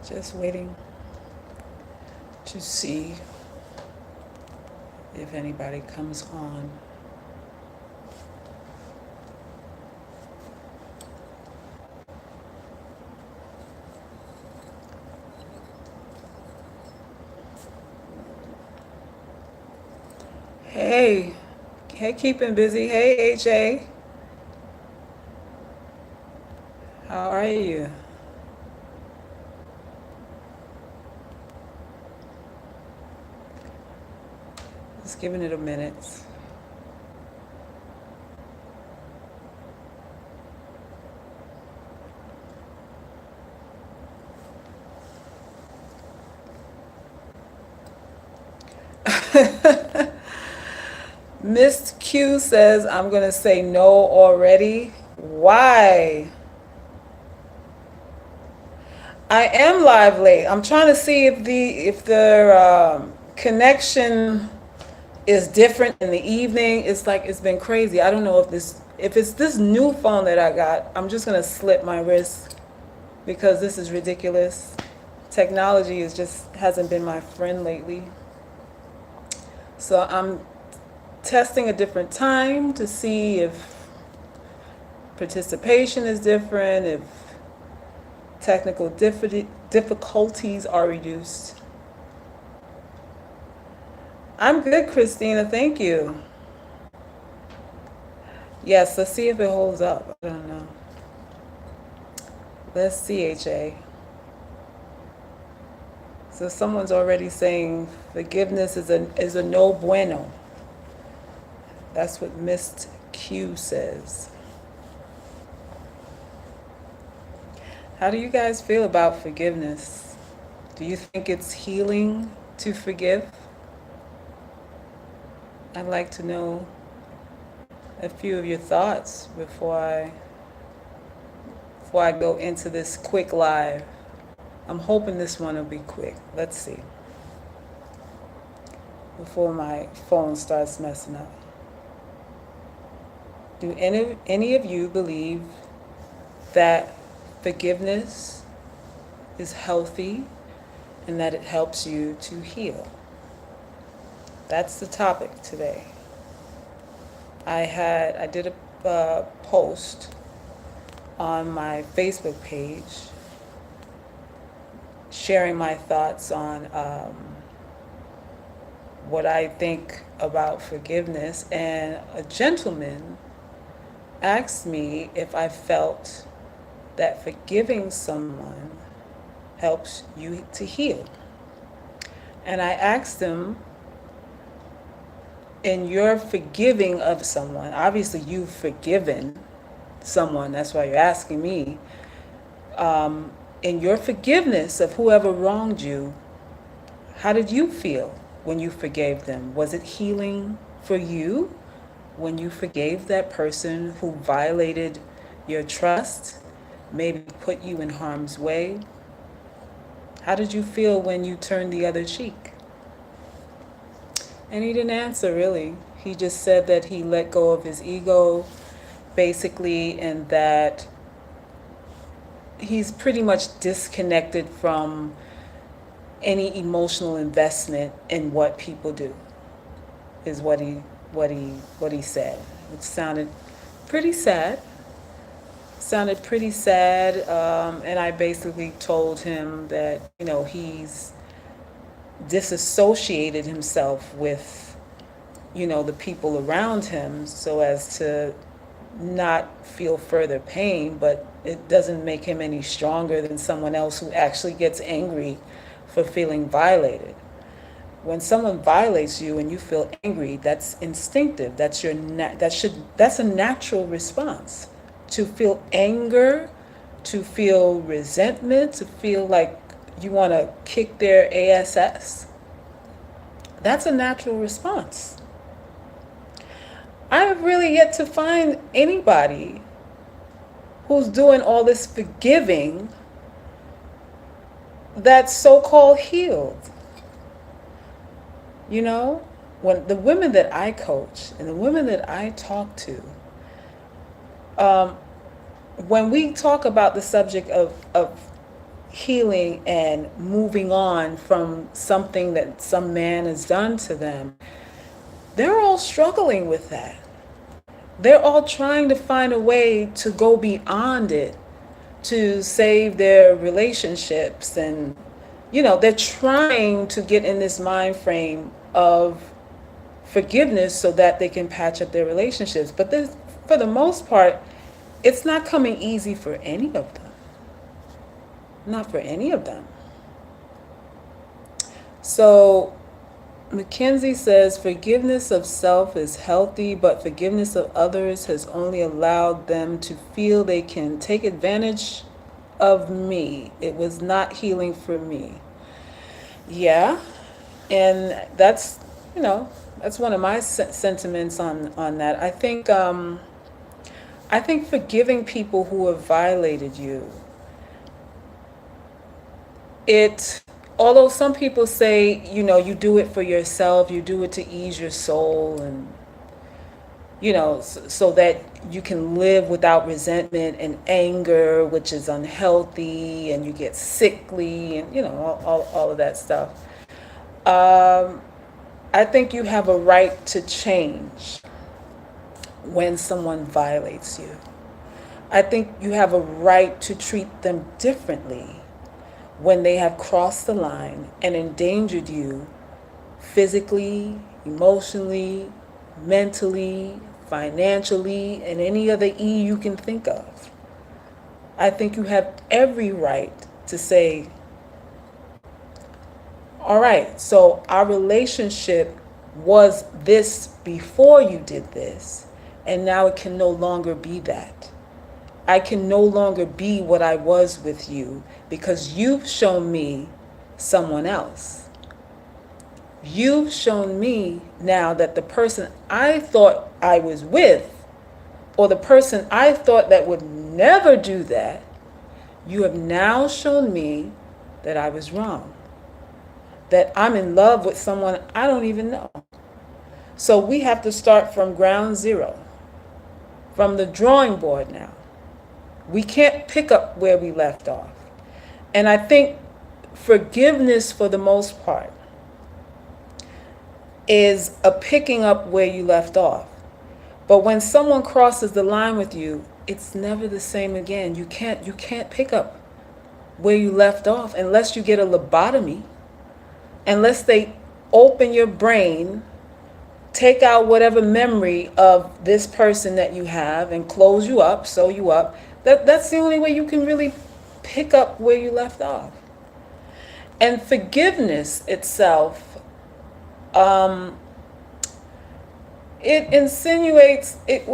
Just waiting to see if anybody comes on. Hey, hey, keeping busy. Hey, AJ, how are you? Just giving it a minute. Miss Q says I'm gonna say no already. Why? I am live late. I'm trying to see if the connection is different in the evening. It's like it's been crazy. I don't know if it's this new phone that I got. I'm just gonna slip my wrist because this is ridiculous. Technology is just hasn't been my friend lately. So I'm testing a different time to see if participation is different, if technical difficulties are reduced. I'm good, Christina. Thank you. Yes, let's see if it holds up. I don't know. Let's see, HA. So someone's already saying forgiveness is a no bueno. That's what Miss Q says. How do you guys feel about forgiveness? Do you think it's healing to forgive? I'd like to know a few of your thoughts before I go into this quick live. I'm hoping this one will be quick. Let's see. Before my phone starts messing up. Do any of you believe that forgiveness is healthy and that it helps you to heal? That's the topic today. I did a post on my Facebook page sharing my thoughts on what I think about forgiveness, and a gentleman asked me if I felt that forgiving someone helps you to heal. And I asked him, in your forgiving of someone, obviously you've forgiven someone, that's why you're asking me, in your forgiveness of whoever wronged you, how did you feel when you forgave them? Was it healing for you when you forgave that person who violated your trust, maybe put you in harm's way? How did you feel when you turned the other cheek? And he didn't answer really. He just said that he let go of his ego, basically, and that he's pretty much disconnected from any emotional investment in what people do, is what he said. It sounded pretty sad. And I basically told him that, he's disassociated himself with, the people around him so as to not feel further pain, but it doesn't make him any stronger than someone else who actually gets angry for feeling violated. When someone violates you and you feel angry, that's instinctive. That's that's a natural response. To feel anger, to feel resentment, to feel like you want to kick their ass. That's a natural response. I have really yet to find anybody who's doing all this forgiving that's so-called healed. When the women that I coach and the women that I talk to, when we talk about the subject of healing and moving on from something that some man has done to them, they're all struggling with that. They're all trying to find a way to go beyond it, to save their relationships. And, they're trying to get in this mind frame of forgiveness so that they can patch up their relationships. But this, for the most part, it's not coming easy for any of them. Not for any of them. So Mackenzie says, forgiveness of self is healthy, but forgiveness of others has only allowed them to feel they can take advantage of me. It was not healing for me. Yeah, and that's, that's one of my sentiments on that. I think forgiving people who have violated you, although some people say, you do it for yourself, you do it to ease your soul, and, so that you can live without resentment and anger, which is unhealthy, and you get sickly, and, all of that stuff. I think you have a right to change when someone violates you. I think you have a right to treat them differently when they have crossed the line and endangered you physically, emotionally, mentally, financially, and any other E you can think of. I think you have every right to say, all right, so our relationship was this before you did this, and now it can no longer be that. I can no longer be what I was with you because you've shown me someone else. You've shown me now that the person I thought I was with, or the person I thought that would never do that, you have now shown me that I was wrong. That I'm in love with someone I don't even know. So we have to start from ground zero, from the drawing board now. We can't pick up where we left off. And I think forgiveness, for the most part, is a picking up where you left off. But when someone crosses the line with you, it's never the same again. You can't pick up where you left off unless you get a lobotomy, unless they open your brain, take out whatever memory of this person that you have and close you up, sew you up. That's the only way you can really pick up where you left off. And forgiveness itself, it insinuates, it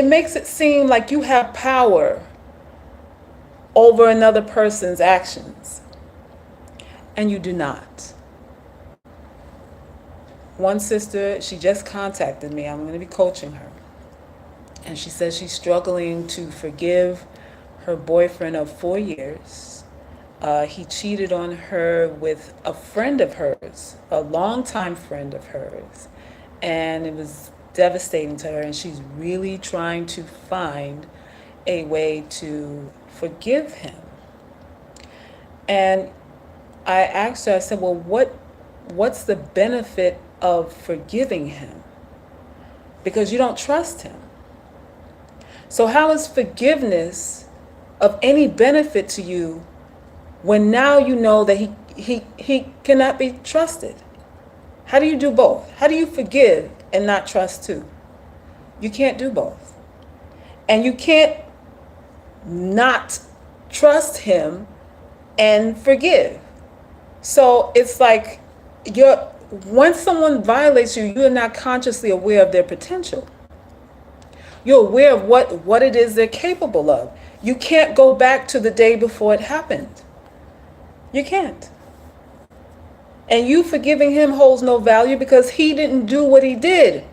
makes it seem like you have power over another person's actions. And you do not. One sister, she just contacted me. I'm going to be coaching her. And she says she's struggling to forgive her boyfriend of 4 years. He cheated on her with a friend of hers, a longtime friend of hers. And it was devastating to her. And she's really trying to find a way to forgive him. And I asked her, I said, well, what's the benefit of forgiving him? Because you don't trust him. So how is forgiveness of any benefit to you when now you know that he cannot be trusted? How do you do both? How do you forgive and not trust too? You can't do both. And you can't not trust him and forgive. So it's like once someone violates you, you're not consciously aware of their potential. You're aware of what it is they're capable of. You can't go back to the day before it happened. You can't. And you forgiving him holds no value because he didn't do what he did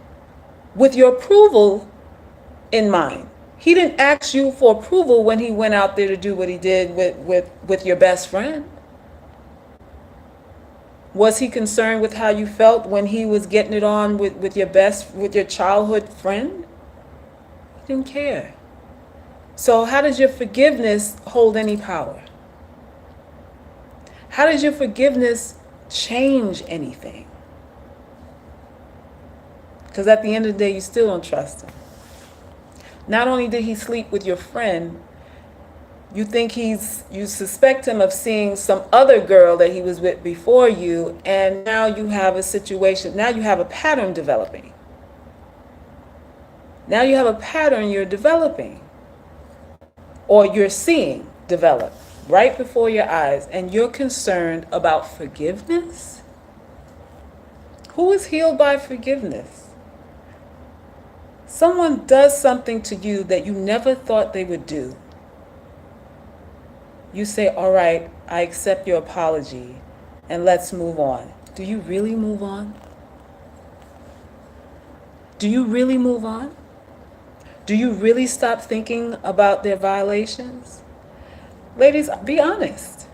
with your approval in mind. He didn't ask you for approval when he went out there to do what he did with your best friend. Was he concerned with how you felt when he was getting it on with your childhood friend? He didn't care. So how does your forgiveness hold any power? How does your forgiveness change anything? Because at the end of the day, you still don't trust him. Not only did he sleep with your friend, you suspect him of seeing some other girl that he was with before you, and now you have a situation, now you have a pattern developing. Now you have a pattern you're developing, or you're seeing develop right before your eyes, and you're concerned about forgiveness? Who is healed by forgiveness? Someone does something to you that you never thought they would do. You say, all right, I accept your apology and let's move on. Do you really move on? Do you really move on? Do you really stop thinking about their violations? Ladies, be honest.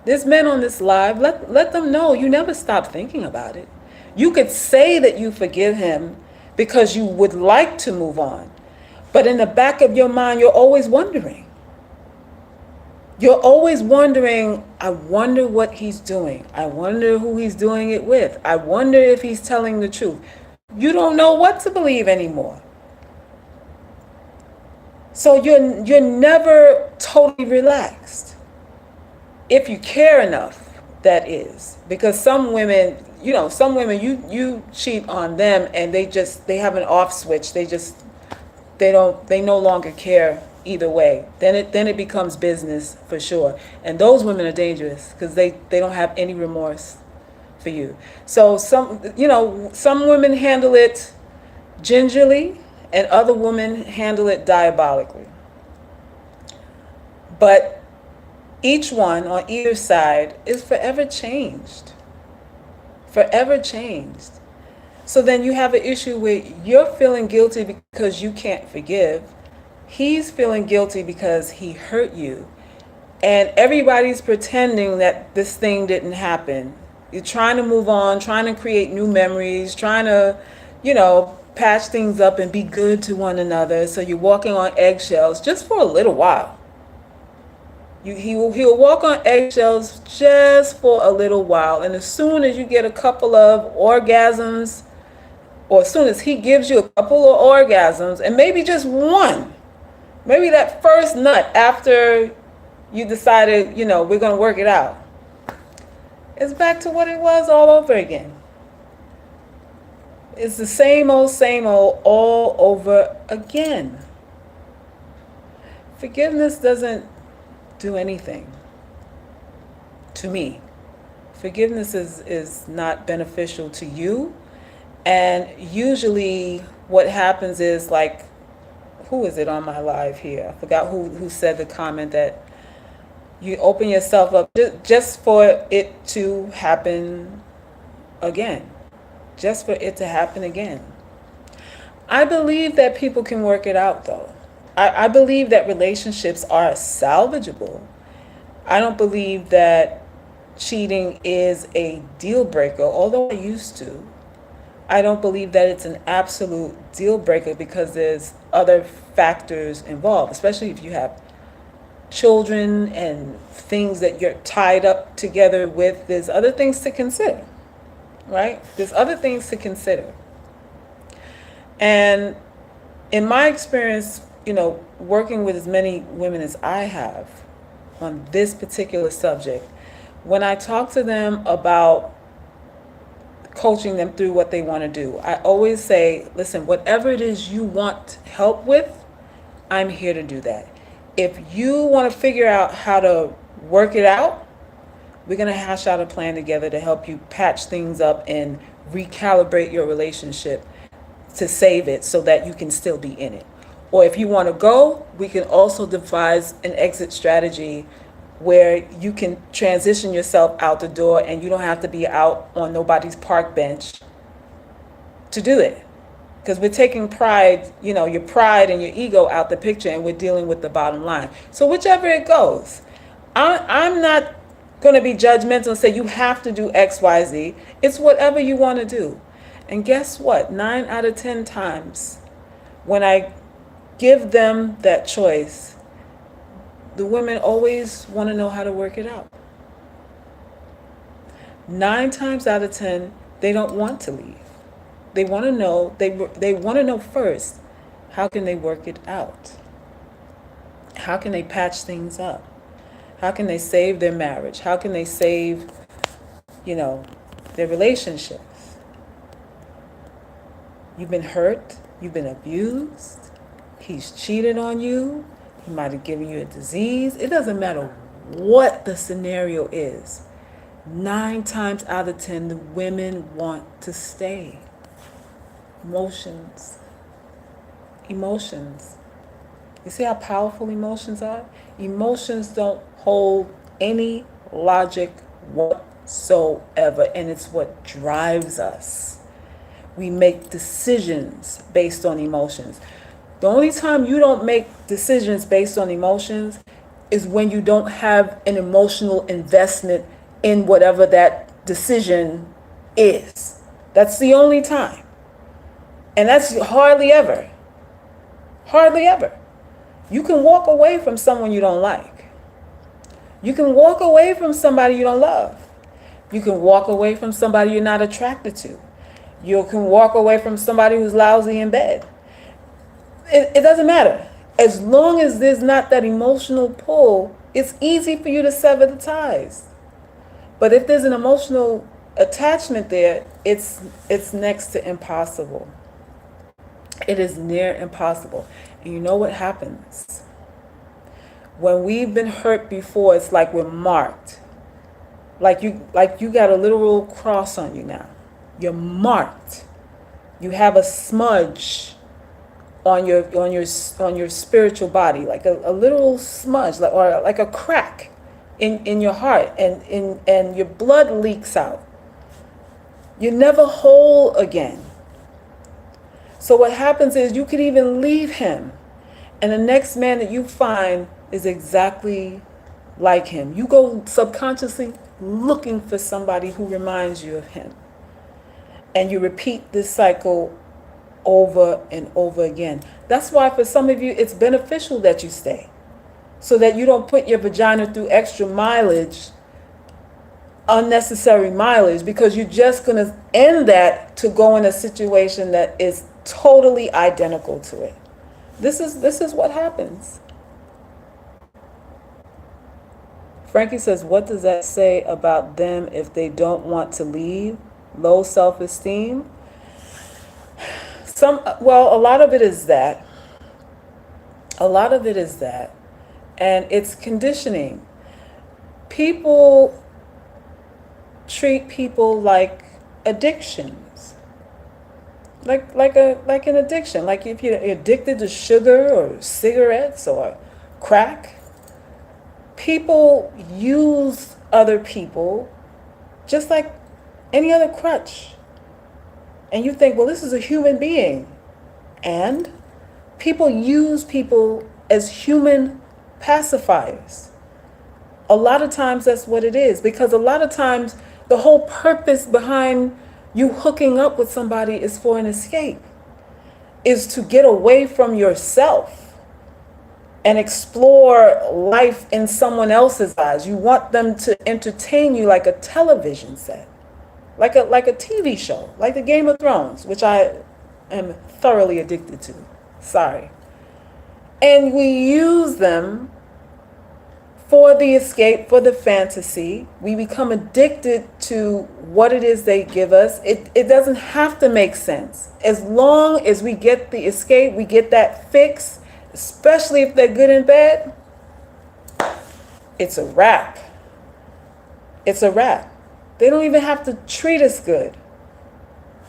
There's men on this live, let them know you never stop thinking about it. You could say that you forgive him because you would like to move on, but in the back of your mind, you're always wondering. You're always wondering, I wonder what he's doing. I wonder who he's doing it with. I wonder if he's telling the truth. You don't know what to believe anymore. So you're never totally relaxed. If you care enough, that is. Because some women, you cheat on them and they have an off switch. They no longer care either way. Then it becomes business for sure. And those women are dangerous because they don't have any remorse for you. So some women handle it gingerly and other women handle it diabolically. But each one on either side is forever changed. Forever changed. So then you have an issue where you're feeling guilty because you can't forgive. He's feeling guilty because he hurt you. And everybody's pretending that this thing didn't happen. You're trying to move on, trying to create new memories, trying to, patch things up and be good to one another. So you're walking on eggshells just for a little while. He'll walk on eggshells just for a little while. And as soon as you get a couple of orgasms, or as soon as he gives you a couple of orgasms, and maybe just one, maybe that first nut after you decided, we're going to work it out, it's back to what it was all over again. It's the same old all over again. Forgiveness doesn't do anything to me. Forgiveness is not beneficial to you. And usually what happens is, like, who is it on my live here? I forgot who said the comment that you open yourself up just for it to happen again. Just for it to happen again. I believe that people can work it out, though. I believe that relationships are salvageable. I don't believe that cheating is a deal breaker, although I used to. I don't believe that it's an absolute deal breaker because there's other factors involved, especially if you have children and things that you're tied up together with. There's other things to consider, right? There's other things to consider. And in my experience, working with as many women as I have on this particular subject, when I talk to them about coaching them through what they want to do, I always say, listen, whatever it is you want help with, I'm here to do that. If you want to figure out how to work it out, we're going to hash out a plan together to help you patch things up and recalibrate your relationship to save it so that you can still be in it. Or if you want to go, we can also devise an exit strategy where you can transition yourself out the door and you don't have to be out on nobody's park bench to do it. Because we're taking pride, your pride and your ego out the picture, and we're dealing with the bottom line. So whichever it goes, I'm not going to be judgmental and say you have to do X, Y, Z. It's whatever you want to do. And guess what? 9 out of 10 times when I give them that choice, the women always want to know how to work it out. 9 times out of 10, they don't want to leave. They want to know, they want to know first, how can they work it out? How can they patch things up? How can they save their marriage? How can they save, you know, their relationships? You've been hurt, you've been abused, he's cheated on you, he might have given you a disease. It doesn't matter what the scenario is. 9 times out of 10, the women want to stay. Emotions. Emotions. You see how powerful emotions are? Emotions don't hold any logic whatsoever, and it's what drives us. We make decisions based on emotions. The only time you don't make decisions based on emotions is when you don't have an emotional investment in whatever that decision is. That's the only time. And that's hardly ever. Hardly ever. You can walk away from someone you don't like. You can walk away from somebody you don't love. You can walk away from somebody you're not attracted to. You can walk away from somebody who's lousy in bed. It doesn't matter. As long as there's not that emotional pull, it's easy for you to sever the ties. But if there's an emotional attachment there, it's next to impossible. It is near impossible. And you know what happens? When we've been hurt before, it's like we're marked. Like you got a literal cross on you now. You're marked. You have a smudge on your spiritual body, like a literal smudge, or like a crack in your heart, and your blood leaks out. You're never whole again. So what happens is you could even leave him, and the next man that you find is exactly like him. You go subconsciously looking for somebody who reminds you of him. And you repeat this cycle over and over again. That's why for some of you, it's beneficial that you stay, so that you don't put your vagina through extra mileage, unnecessary mileage, because you're just going to end that to go in a situation that is totally identical to it. This is what happens. Frankie says, what does that say about them if they don't want to leave? Low self-esteem? A lot of it is that. A lot of it is that. And it's conditioning. People treat people like addictions. Like an addiction. Like if you're addicted to sugar or cigarettes or crack, people use other people just like any other crutch. And you think, well, this is a human being. And people use people as human pacifiers. A lot of times that's what it is, because a lot of times the whole purpose behind you hooking up with somebody is for an escape, is to get away from yourself and explore life in someone else's eyes. You want them to entertain you like a television set, like a TV show, like the Game of Thrones, which I am thoroughly addicted to. Sorry. And we use them for the escape, for the fantasy. We become addicted to what it is they give us. It doesn't have to make sense. As long as we get the escape, we get that fix, especially if they're good in bed, it's a wrap. It's a wrap. They don't even have to treat us good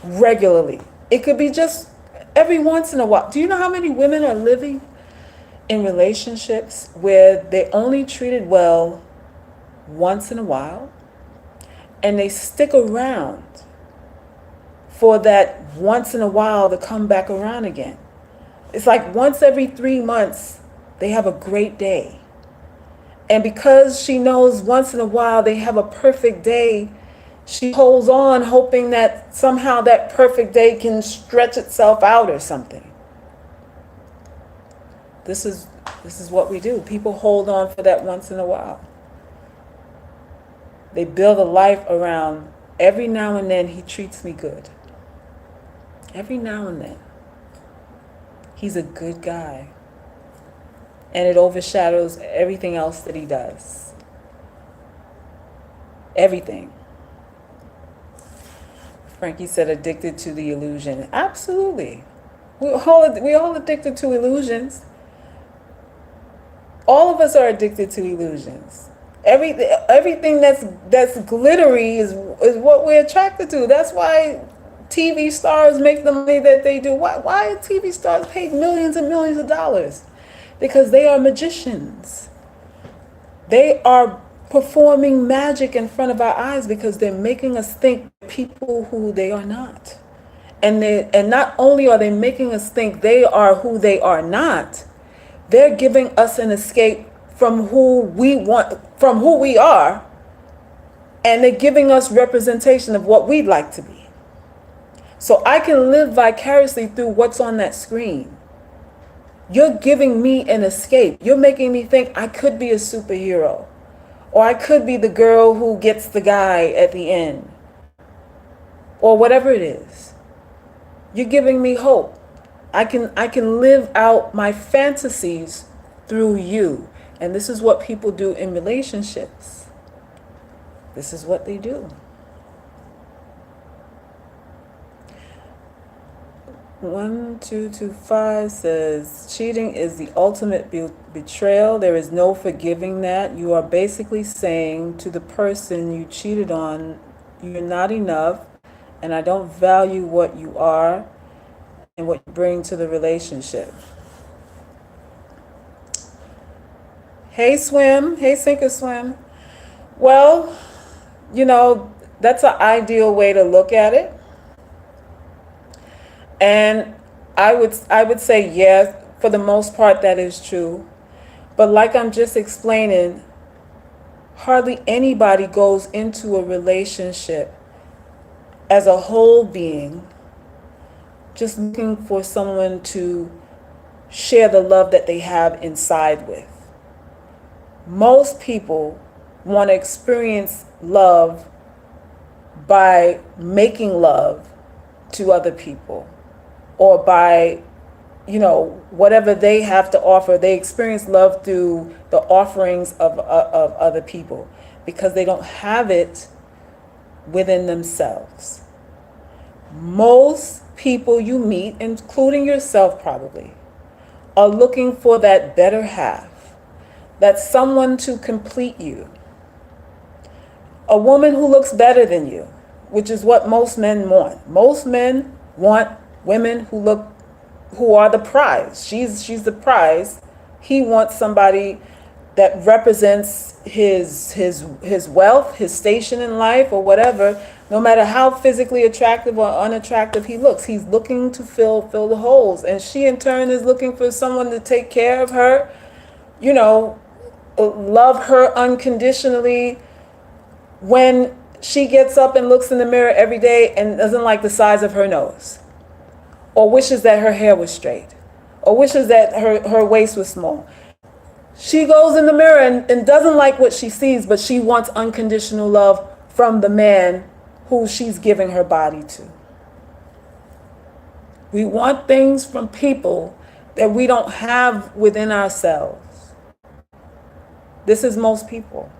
regularly. It could be just every once in a while. Do you know how many women are living in relationships where they only treated well once in a while, and they stick around for that once in a while to come back around again? It's like once every 3 months they have a great day. And because she knows once in a while they have a perfect day, she holds on hoping that somehow that perfect day can stretch itself out or something. This is what we do. People hold on for that once in a while. They build a life around every now and then he treats me good. Every now and then. He's a good guy. And it overshadows everything else that he does. Everything. Frankie said addicted to the illusion. Absolutely. We're all addicted to illusions. All of us are addicted to illusions. Everything that's glittery is what we're attracted to. That's why TV stars make the money that they do. Why are TV stars paid millions and millions of dollars? Because they are magicians. They are performing magic in front of our eyes because they're making us think people who they are not. And not only are they making us think they are who they are not, they're giving us an escape from who we are, and they're giving us representation of what we'd like to be. So I can live vicariously through what's on that screen. You're giving me an escape. You're making me think I could be a superhero, or I could be the girl who gets the guy at the end, or whatever it is. You're giving me hope. I can live out my fantasies through you. And this is what people do in relationships. This is what they do. 1225 says, cheating is the ultimate betrayal. There is no forgiving that. You are basically saying to the person you cheated on, you're not enough, and I don't value what you are and what you bring to the relationship. Hey, Swim. Hey, Sink or Swim. Well, that's an ideal way to look at it. And I would say yes, for the most part that is true. But like I'm just explaining, hardly anybody goes into a relationship as a whole being just looking for someone to share the love that they have inside with. Most people want to experience love by making love to other people, or by, whatever they have to offer. They experience love through the offerings of other people because they don't have it within themselves. Most people you meet, including yourself probably, are looking for that better half. That's someone to complete you. A woman who looks better than you, which is what most men want. Most men want women who are the prize. She's the prize. He wants somebody that represents his wealth, his station in life, or whatever. No matter how physically attractive or unattractive he looks, he's looking to fill the holes. And she in turn is looking for someone to take care of her, love her unconditionally. When she gets up and looks in the mirror every day and doesn't like the size of her nose, or wishes that her hair was straight, or wishes that her waist was small. She goes in the mirror and doesn't like what she sees, but she wants unconditional love from the man who she's giving her body to. We want things from people that we don't have within ourselves. This is most people.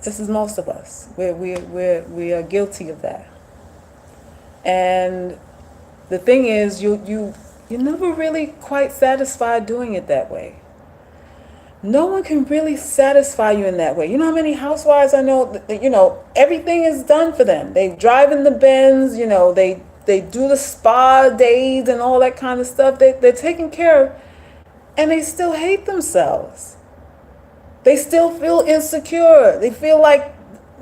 This is most of us. We are guilty of that. And the thing is, you're never really quite satisfied doing it that way. No one can really satisfy you in that way. You know how many housewives I know, everything is done for them. They drive in the Benz, they do the spa days and all that kind of stuff. They're taken care of, and they still hate themselves. They still feel insecure. They feel like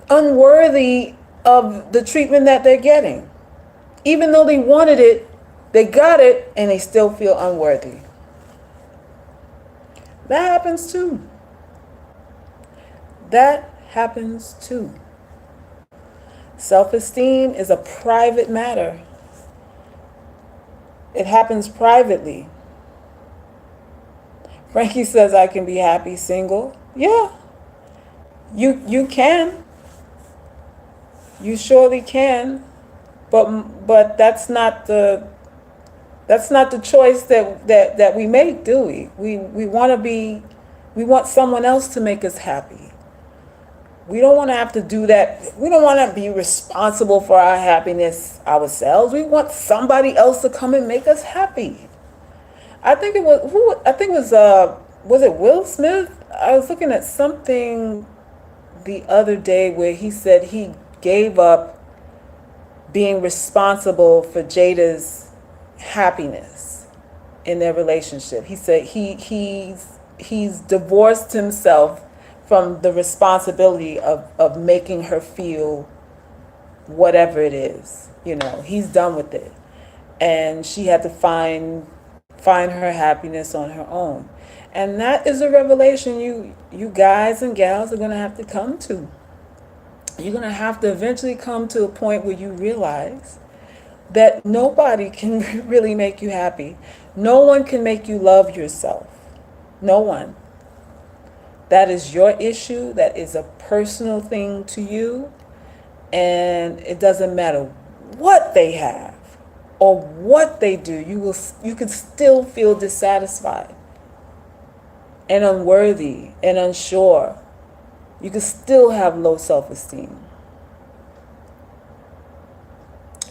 unworthy of the treatment that they're getting. Even though they wanted it, they got it, and they still feel unworthy. That happens too. That happens too. Self-esteem is a private matter. It happens privately. Frankie says I can be happy single. Yeah. You can. You surely can. But that's not the choice that we make, do we? We want someone else to make us happy. We don't want to have to do that. We don't want to be responsible for our happiness ourselves. We want somebody else to come and make us happy. I think it was who I think it was it Will Smith? I was looking at something the other day where he said he gave up being responsible for Jada's happiness in their relationship. He said he's divorced himself from the responsibility of making her feel whatever it is. You know, he's done with it. And she had to find her happiness on her own. And that is a revelation you guys and gals are gonna have to come to. You're gonna have to eventually come to a point where you realize that nobody can really make you happy. No one can make you love yourself. No one. That is your issue. That is a personal thing to you. And it doesn't matter what they have or what they do. You can still feel dissatisfied and unworthy and unsure. You can still have low self-esteem.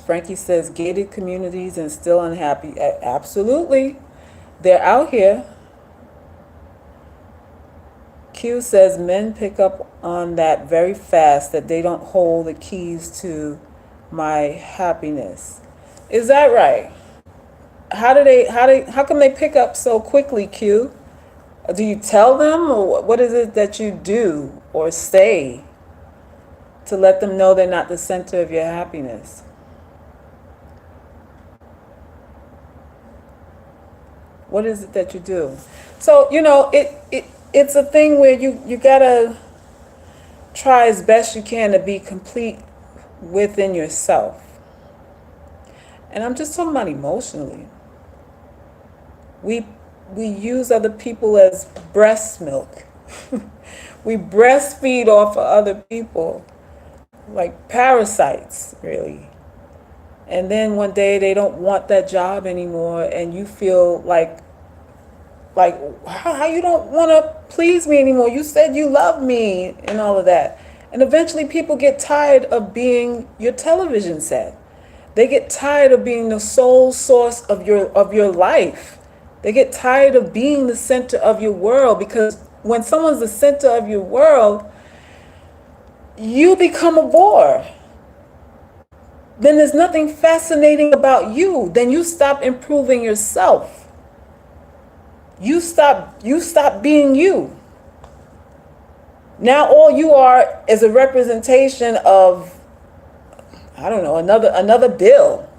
Frankie says gated communities and still unhappy. Absolutely. They're out here. Q says men pick up on that very fast, that they don't hold the keys to my happiness. Is that right? How come they pick up so quickly, Q? Do you tell them, or what is it that you do or say to let them know they're not the center of your happiness? What is it that you do? So, you know, it's a thing where you gotta try as best you can to be complete within yourself. And I'm just talking about emotionally. We use other people as breast milk. We breastfeed off of other people like parasites, really. And then one day they don't want that job anymore, and you feel like how you don't want to please me anymore. You said you love me and all of that. And eventually people get tired of being your television set. They get tired of being the sole source of your life. They get tired of being the center of your world, because when someone's the center of your world, you become a bore. Then there's nothing fascinating about you. Then you stop improving yourself. You stop being you. Now all you are is a representation of, I don't know, another bill.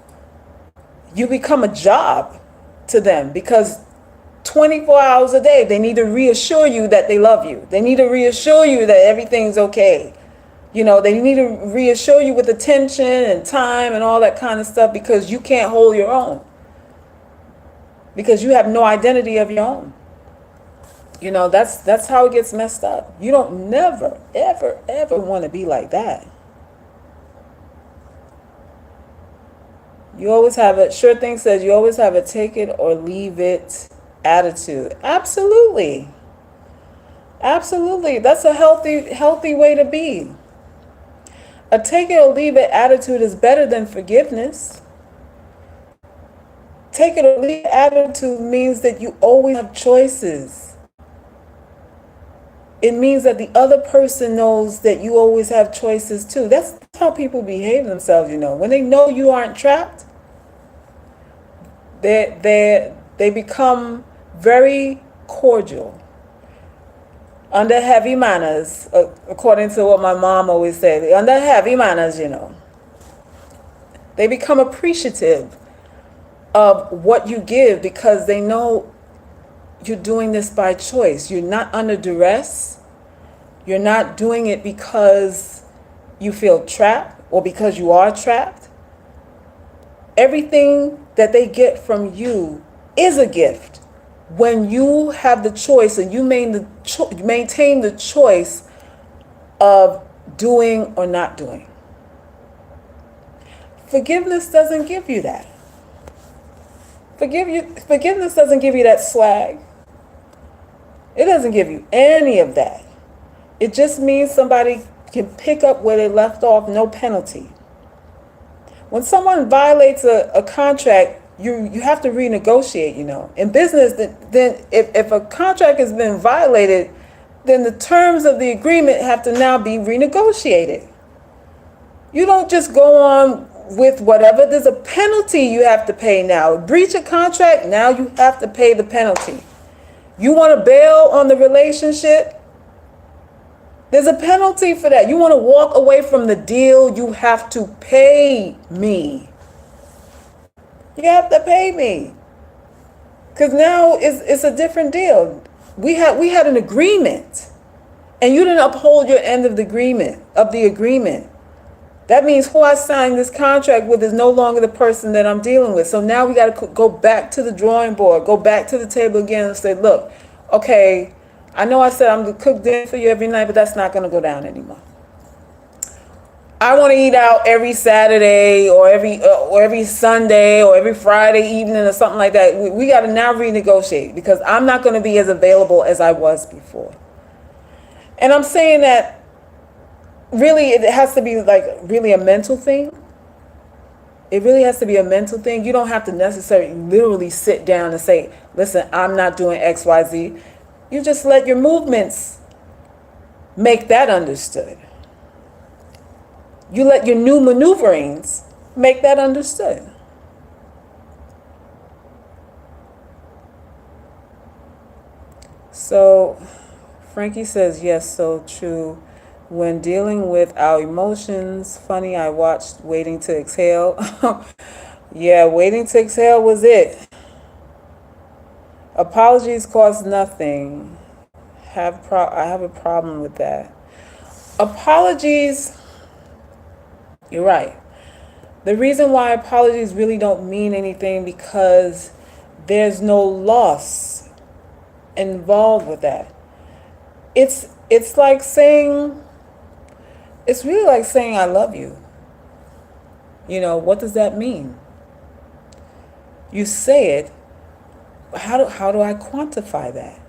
You become a job to them, because 24 hours a day they need to reassure you that they love you. They need to reassure you that everything's okay. You know, they need to reassure you with attention and time and all that kind of stuff, because you can't hold your own. Because you have no identity of your own. You know, that's how it gets messed up. You don't never, ever, ever want to be like that. You always have a, Sure Thing says, you always have a take it or leave it attitude. Absolutely. Absolutely. That's a healthy way to be. A take it or leave it attitude is better than forgiveness. Take it or leave it attitude means that you always have choices. It means that the other person knows that you always have choices too. That's how people behave themselves, you know. When they know you aren't trapped, they become very cordial, under heavy manners, according to what my mom always said. Under heavy manners, you know. They become appreciative of what you give, because they know you're doing this by choice. You're not under duress. You're not doing it because you feel trapped or because you are trapped. Everything that they get from you is a gift when you have the choice and you maintain the choice of doing or not doing. Forgiveness doesn't give you that. Forgiveness doesn't give you that swag. It doesn't give you any of that. It just means somebody can pick up where they left off, no penalty. When someone violates a contract, you have to renegotiate, In business, then if a contract has been violated, then the terms of the agreement have to now be renegotiated. You don't just go on with whatever. There's a penalty you have to pay now. Breach a contract, now you have to pay the penalty. You want to bail on the relationship? There's a penalty for that. You want to walk away from the deal, you have to pay me. You have to pay me. Because now it's a different deal. We had an agreement, and you didn't uphold your end of the agreement. That means who I signed this contract with is no longer the person that I'm dealing with. So now we got to go back to the drawing board, go back to the table again and say, look, okay, I know I said I'm going to cook dinner for you every night, but that's not going to go down anymore. I want to eat out every Saturday or every Sunday or every Friday evening or something like that. We got to now renegotiate because I'm not going to be as available as I was before. And I'm saying that really it has to be like really a mental thing. It really has to be a mental thing. You don't have to necessarily literally sit down and say, listen, I'm not doing X, Y, Z. You just let your movements make that understood. You let your new maneuverings make that understood. So Frankie says, yes, so true. When dealing with our emotions, funny, I watched Waiting to Exhale. Yeah, Waiting to Exhale was it. Apologies cost nothing. I have a problem with that. Apologies, you're right. The reason why apologies really don't mean anything because there's no loss involved with that. It's like saying, it's really like saying I love you. What does that mean? You say it, but how do I quantify that?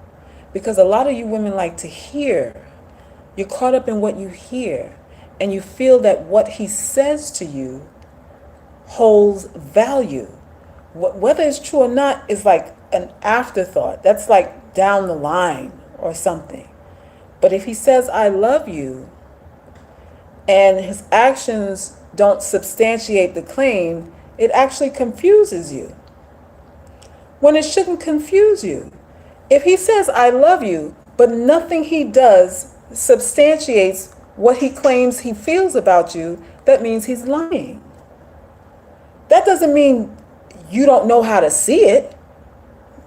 Because a lot of you women like to hear. You're caught up in what you hear, and you feel that what he says to you holds value. Whether it's true or not is like an afterthought. That's like down the line or something. But if he says, I love you, and his actions don't substantiate the claim, it actually confuses you. When it shouldn't confuse you. If he says, I love you, but nothing he does substantiates what he claims he feels about you, that means he's lying. That doesn't mean you don't know how to see it.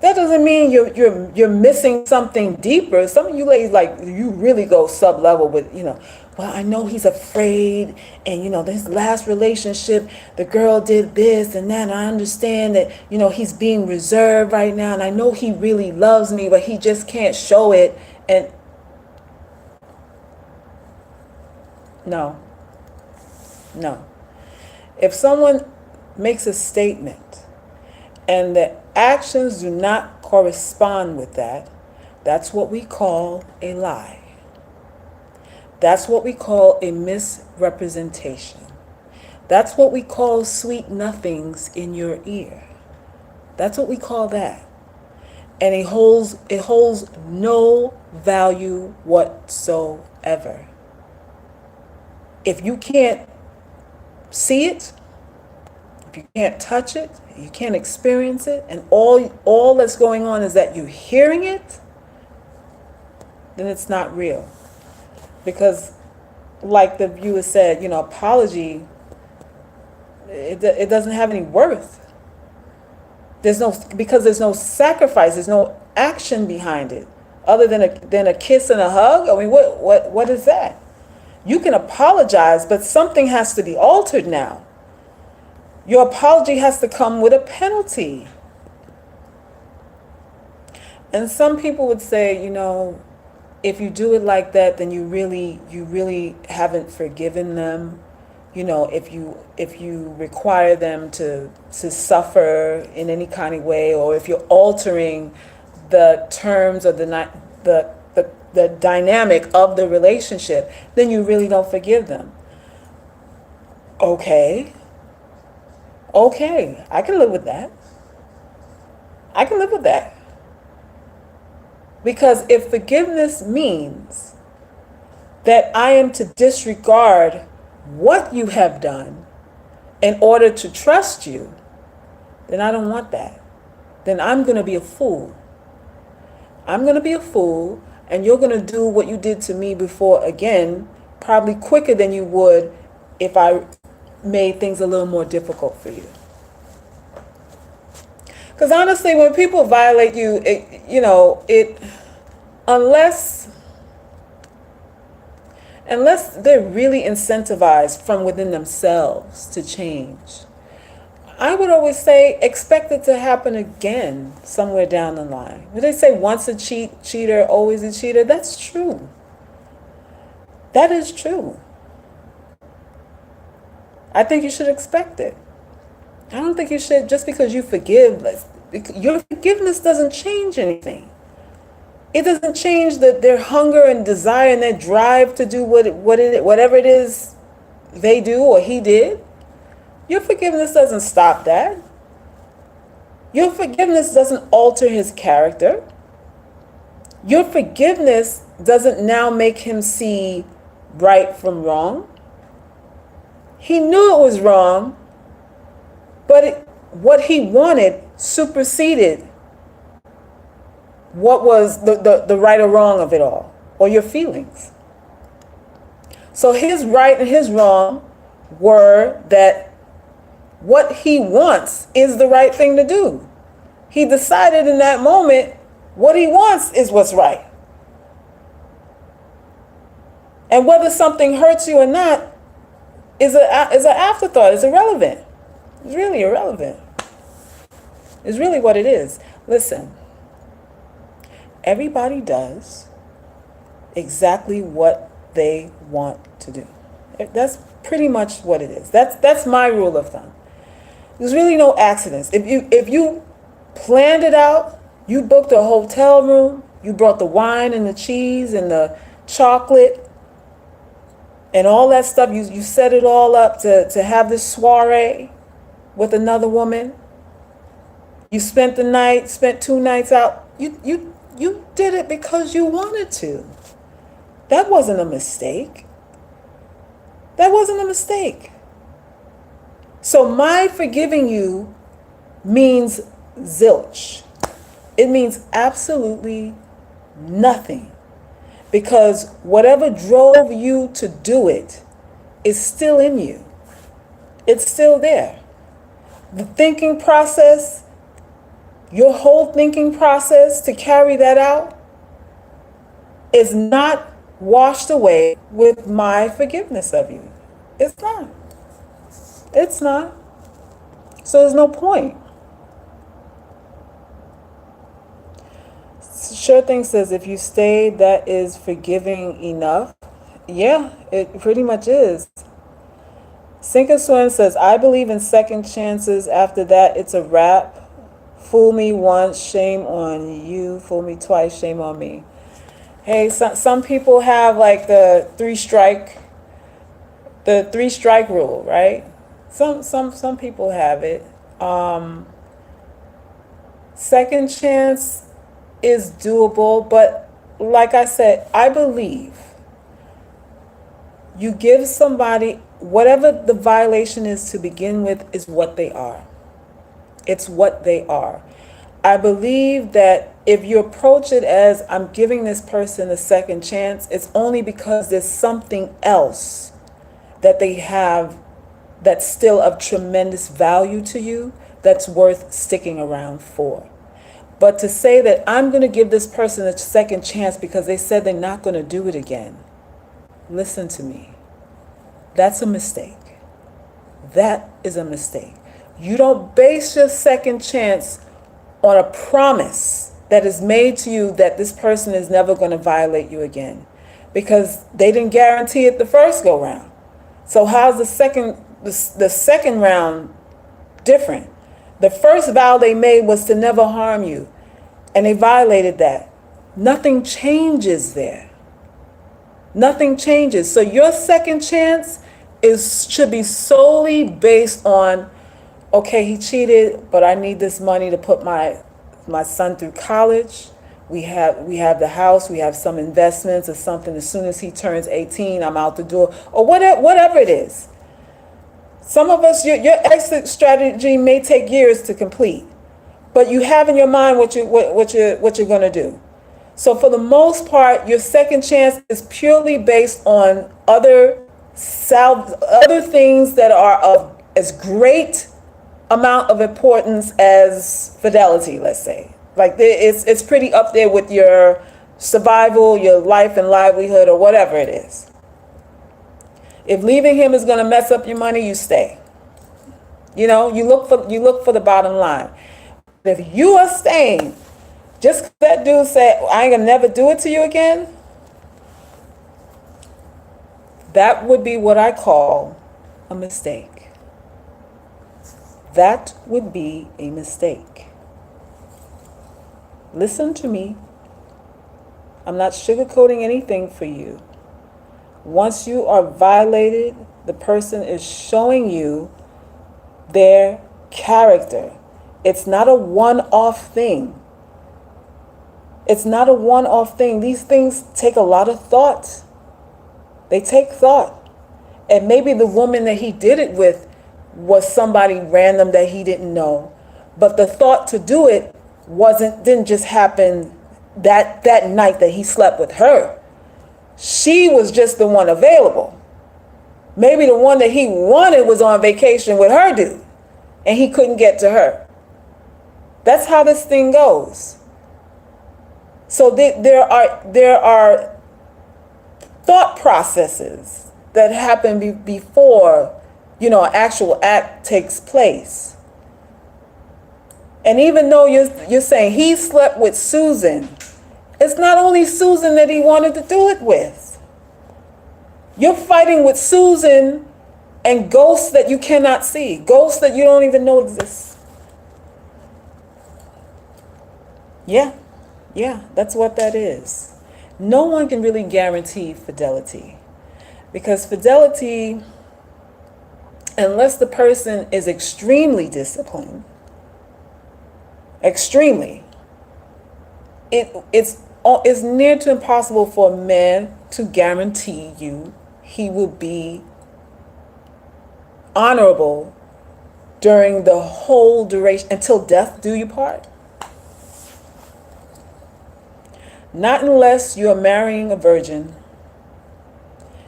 That doesn't mean you're missing something deeper. Some of you ladies, like, you really go sub-level with, well, I know he's afraid, and, this last relationship, the girl did this and that, and I understand that, he's being reserved right now, and I know he really loves me, but he just can't show it, and no. If someone makes a statement, and the actions do not correspond with that, that's what we call a lie. That's what we call a misrepresentation. That's what we call sweet nothings in your ear. That's what we call that. And it holds no value whatsoever. If you can't see it, if you can't touch it, you can't experience it, and all that's going on is that you're hearing it, then it's not real. Because like the viewer said, apology, it doesn't have any worth. Because there's no sacrifice, there's no action behind it, other than a kiss and a hug. I mean, what is that? You can apologize, but something has to be altered now. Your apology has to come with a penalty. And some people would say, if you do it like that, then you really haven't forgiven them. You know, if you require them to suffer in any kind of way, or if you're altering the terms of the dynamic of the relationship, then you really don't forgive them. Okay, I can live with that. I can live with that. Because if forgiveness means that I am to disregard what you have done in order to trust you, then I don't want that. Then I'm going to be a fool. I'm going to be a fool, and you're going to do what you did to me before again, probably quicker than you would if I made things a little more difficult for you. Because honestly, when people violate you, unless they're really incentivized from within themselves to change, I would always say expect it to happen again somewhere down the line. When they say once a cheater, always a cheater, that's true. That is true. I think you should expect it. I don't think you should, just because you forgive, your forgiveness doesn't change anything. It doesn't change their hunger and desire and their drive to do whatever it is they do or he did. Your forgiveness doesn't stop that. Your forgiveness doesn't alter his character. Your forgiveness doesn't now make him see right from wrong. He knew it was wrong, but what he wanted superseded what was the right or wrong of it all, or your feelings. So his right and his wrong were that what he wants is the right thing to do. He decided in that moment what he wants is what's right. And whether something hurts you or not is an afterthought, is irrelevant. It's really irrelevant. It's really what it is. Listen, everybody does exactly what they want to do. That's pretty much what it is. That's my rule of thumb. There's really no accidents. If you planned it out, you booked a hotel room, you brought the wine and the cheese and the chocolate and all that stuff, you set it all up to have this soiree with another woman. You spent 2 nights out. You did it because you wanted to. That wasn't a mistake. That wasn't a mistake. So my forgiving you means zilch. It means absolutely nothing. Because whatever drove you to do it is still in you. It's still there. The thinking process, your whole thinking process to carry that out is not washed away with my forgiveness of you. It's not. It's not. So there's no point. Sure Thing says, if you stay, that is forgiving enough. Yeah, it pretty much is. Sink or Swim says, I believe in second chances. After that, it's a wrap. Fool me once, shame on you. Fool me twice, shame on me. Hey, some people have like the three strike rule, right? Some people have it. Second chance is doable, but like I said, I believe you give somebody whatever the violation is to begin with is what they are. It's what they are. I believe that if you approach it as I'm giving this person a second chance, it's only because there's something else that they have that's still of tremendous value to you that's worth sticking around for. But to say that I'm going to give this person a second chance because they said they're not going to do it again, listen to me. That's a mistake. That is a mistake. You don't base your second chance on a promise that is made to you that this person is never going to violate you again, because they didn't guarantee it the first go round. So how's the second round different? The first vow they made was to never harm you, and they violated that. Nothing changes there. Nothing changes. So your second chance should be solely based on, okay, he cheated, but I need this money to put my son through college. We have the house, we have some investments or something. As soon as he turns 18, I'm out the door, or whatever it is. Some of us, your exit strategy may take years to complete, but you have in your mind what you're going to do. So for the most part, your second chance is purely based on other things that are of as great amount of importance as fidelity, let's say. Like it's pretty up there with your survival, your life and livelihood, or whatever it is. If leaving him is going to mess up your money, you stay. You look for the bottom line. If you are staying, just 'cause that dude said, I ain't gonna never do it to you again, that would be what I call a mistake. That would be a mistake. Listen to me. I'm not sugarcoating anything for you. Once you are violated, the person is showing you their character. It's not a one-off thing. It's not a one-off thing. These things take a lot of thought. They take thought. And maybe the woman that he did it with was somebody random that he didn't know. But the thought to do it didn't just happen that night that he slept with her. She was just the one available. Maybe the one that he wanted was on vacation with her dude, and he couldn't get to her. That's how this thing goes. So there are thought processes that happen before an actual act takes place. And even though you're saying he slept with Susan, it's not only Susan that he wanted to do it with. You're fighting with Susan and ghosts that you cannot see, ghosts that you don't even know exist. Yeah, that's what that is. No one can really guarantee fidelity, because fidelity, unless the person is extremely disciplined, extremely, it's near to impossible for a man to guarantee you he will be honorable during the whole duration, until death do you part. Not unless you are marrying a virgin.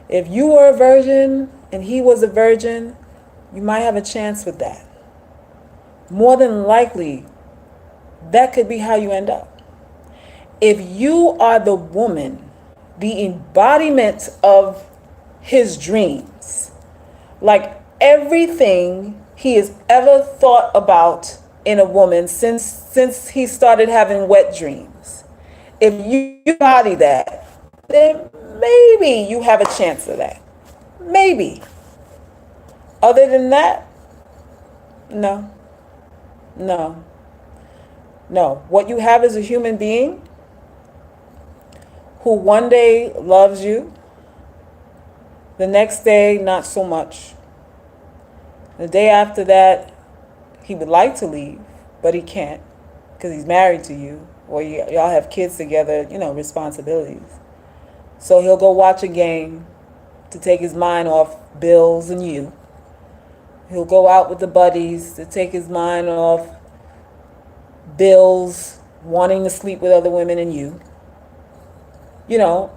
If you were a virgin and he was a virgin, you might have a chance with that. More than likely, that could be how you end up. If you are the woman, the embodiment of his dreams, like everything he has ever thought about in a woman since he started having wet dreams, if you embody that, then maybe you have a chance of that. Maybe. Other than that, no. What you have is a human being who one day loves you, the next day not so much. The day after that, he would like to leave, but he can't because he's married to you, or y'all have kids together, responsibilities. So he'll go watch a game to take his mind off bills and you. He'll go out with the buddies to take his mind off bills, wanting to sleep with other women and you.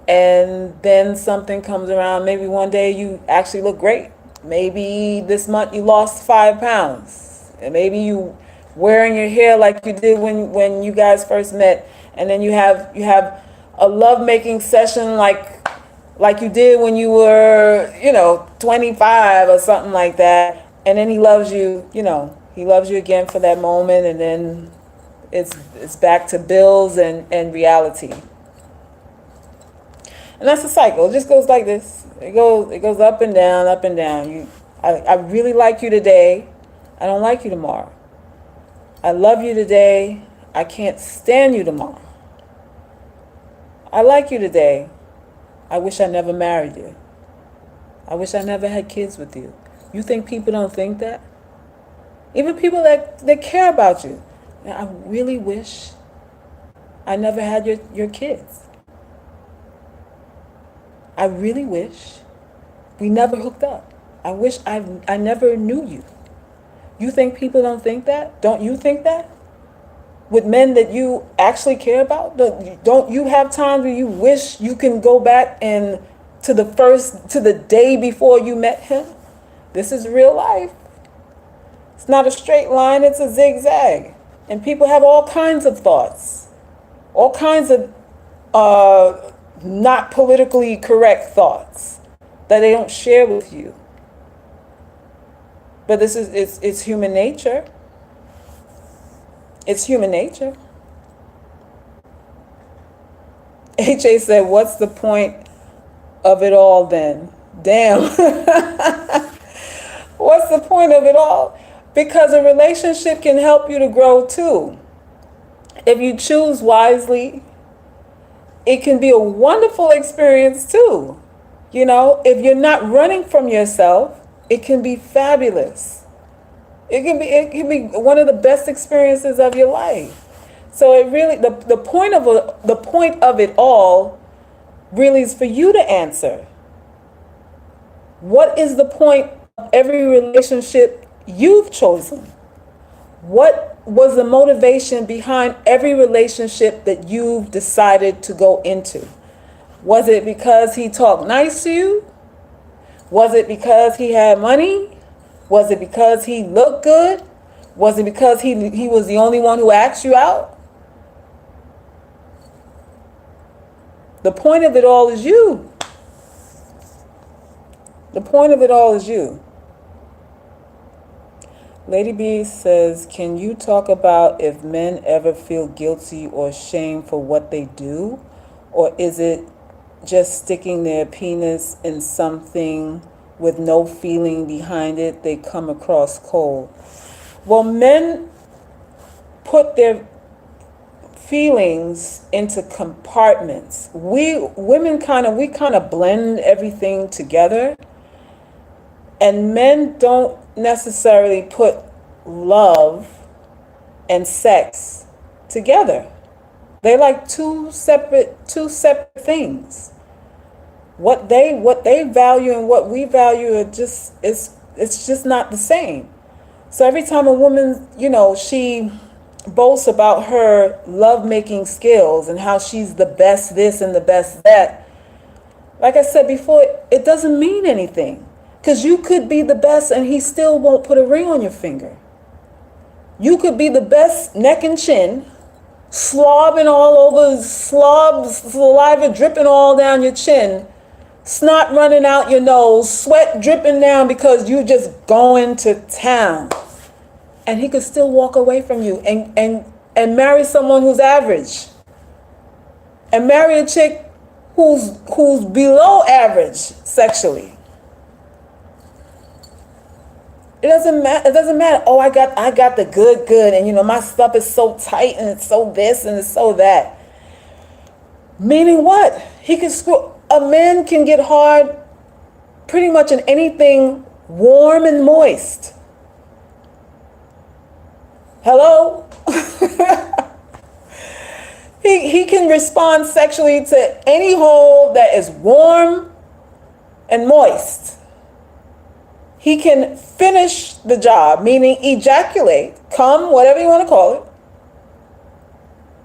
And then something comes around. Maybe one day you actually look great. Maybe this month you lost 5 pounds. And maybe you wearing your hair like you did when you guys first met. And then you have a lovemaking session like you did when you were, 25 or something like that. And then he loves you, he loves you again for that moment. And then It's back to bills and reality. And that's a cycle. It just goes like this. It goes up and down, up and down. I really like you today. I don't like you tomorrow. I love you today. I can't stand you tomorrow. I like you today. I wish I never married you. I wish I never had kids with you. You think people don't think that? Even people that care about you. I really wish I never had your kids. I really wish we never hooked up. I wish I never knew you. You think people don't think that? Don't you think that? With men that you actually care about? Don't you have times where you wish you can go back and to the day before you met him? This is real life. It's not a straight line, it's a zigzag. And people have all kinds of thoughts, all kinds of not politically correct thoughts that they don't share with you. But it's human nature. It's human nature. HA said, what's the point of it all then? Damn. What's the point of it all? Because a relationship can help you to grow too. If you choose wisely, it can be a wonderful experience too. You know, if you're not running from yourself, it can be fabulous. It can be one of the best experiences of your life. So it really, the point of it all really is for you to answer. What is the point of every relationship you've chosen? What was the motivation behind every relationship that you've decided to go into? Was it because he talked nice to you? Was it because he had money? Was it because he looked good? Was it because he was the only one who asked you out? The point of it all is you. The point of it all is you. Lady B says, can you talk about if men ever feel guilty or shame for what they do? Or is it just sticking their penis in something with no feeling behind it, they come across cold? Well, men put their feelings into compartments. Women kind of blend everything together. And men don't necessarily put love and sex together. They're like two separate things. What they value and what we value are it's just not the same. So every time a woman, she boasts about her love-making skills and how she's the best this and the best that, like I said before, it doesn't mean anything. Because you could be the best and he still won't put a ring on your finger. You could be the best neck and chin, slobbing all over, saliva dripping all down your chin, snot running out your nose, sweat dripping down because you just going to town. And he could still walk away from you and marry someone who's average. And marry a chick who's below average sexually. It doesn't matter. Oh, I got the good, and my stuff is so tight and it's so this and it's so that. Meaning what? A man can get hard pretty much in anything warm and moist. Hello? He can respond sexually to any hole that is warm and moist. He can finish the job, meaning ejaculate, come, whatever you want to call it,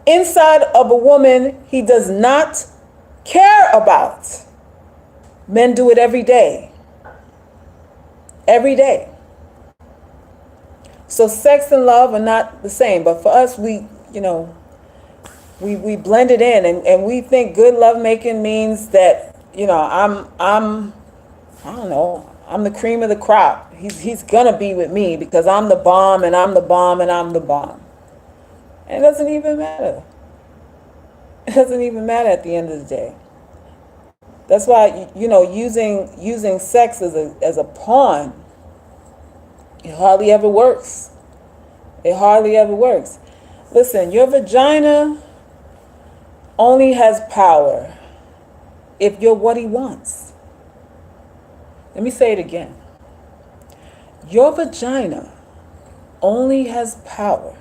inside of a woman he does not care about. Men do it every day. Every day. So sex and love are not the same, but for us, we blend it in, and we think good lovemaking means that, I'm the cream of the crop. He's gonna be with me because I'm the bomb and I'm the bomb and I'm the bomb. And it doesn't even matter. It doesn't even matter at the end of the day. That's why, using sex as a pawn, it hardly ever works. It hardly ever works. Listen, your vagina only has power if you're what he wants. Let me say it again. Your vagina only has power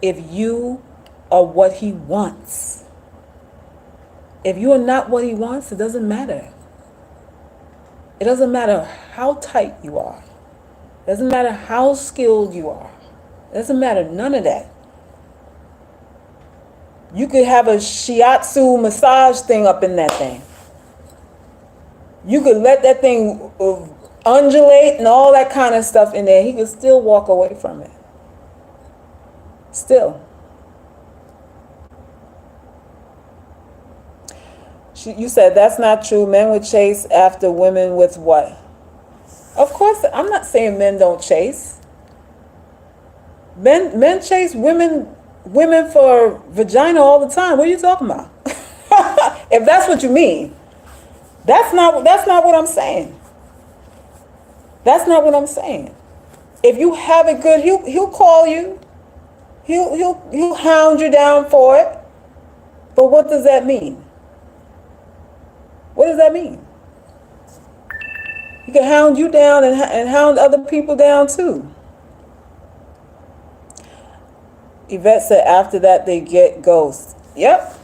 if you are what he wants. If you are not what he wants, it doesn't matter. It doesn't matter how tight you are. It doesn't matter how skilled you are. It doesn't matter, none of that. You could have a shiatsu massage thing up in that thing. You could let that thing undulate and all that kind of stuff in there. He could still walk away from it. Still. You said that's not true. Men would chase after women with what? Of course, I'm not saying men don't chase. Men chase women for vagina all the time. What are you talking about? If that's what you mean, that's not what I'm saying. That's not what I'm saying. If you have it good, he'll call you. He'll hound you down for it. But what does that mean? What does that mean? He can hound you down and hound other people down too. Yvette said after that they get ghosts. Yep.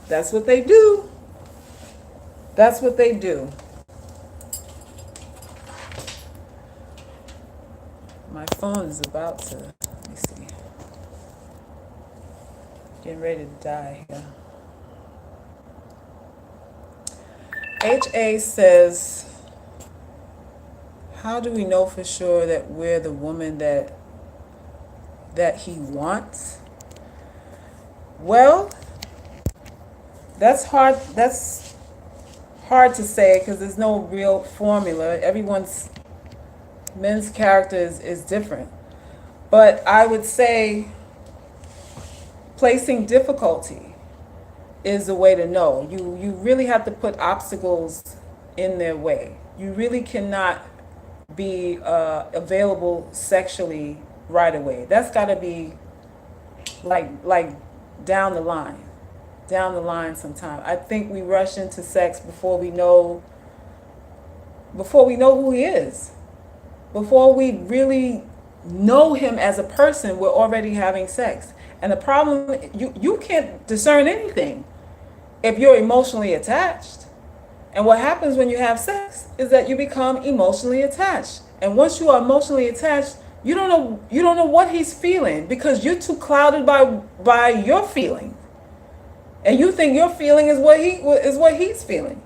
That's what they do. That's what they do. My phone is about to, let me see. Getting ready to die here. HA says, how do we know for sure that we're the woman that he wants? Well, that's hard to say because there's no real formula. Men's character is different. But I would say placing difficulty is the way to know. You really have to put obstacles in their way. You really cannot be available sexually right away. That's got to be like down the line sometime. I think we rush into sex before we know who he is. Before we really know him as a person, we're already having sex. And the problem, you can't discern anything if you're emotionally attached. And what happens when you have sex is that you become emotionally attached. And once you are emotionally attached, you don't know what he's feeling because you're too clouded by your feeling. And you think your feeling is what he's feeling.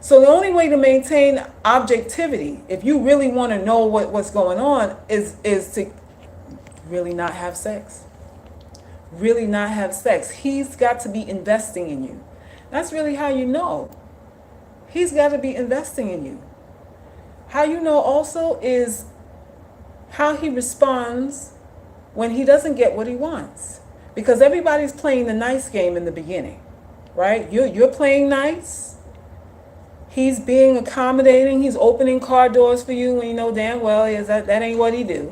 So the only way to maintain objectivity, if you really want to know what's going on, is to really not have sex. Really not have sex. He's got to be investing in you. That's really how you know. He's got to be investing in you. How you know also is how he responds when he doesn't get what he wants. Because everybody's playing the nice game in the beginning, right? You're playing nice. He's being accommodating. He's opening car doors for you when you know damn well that ain't what he do.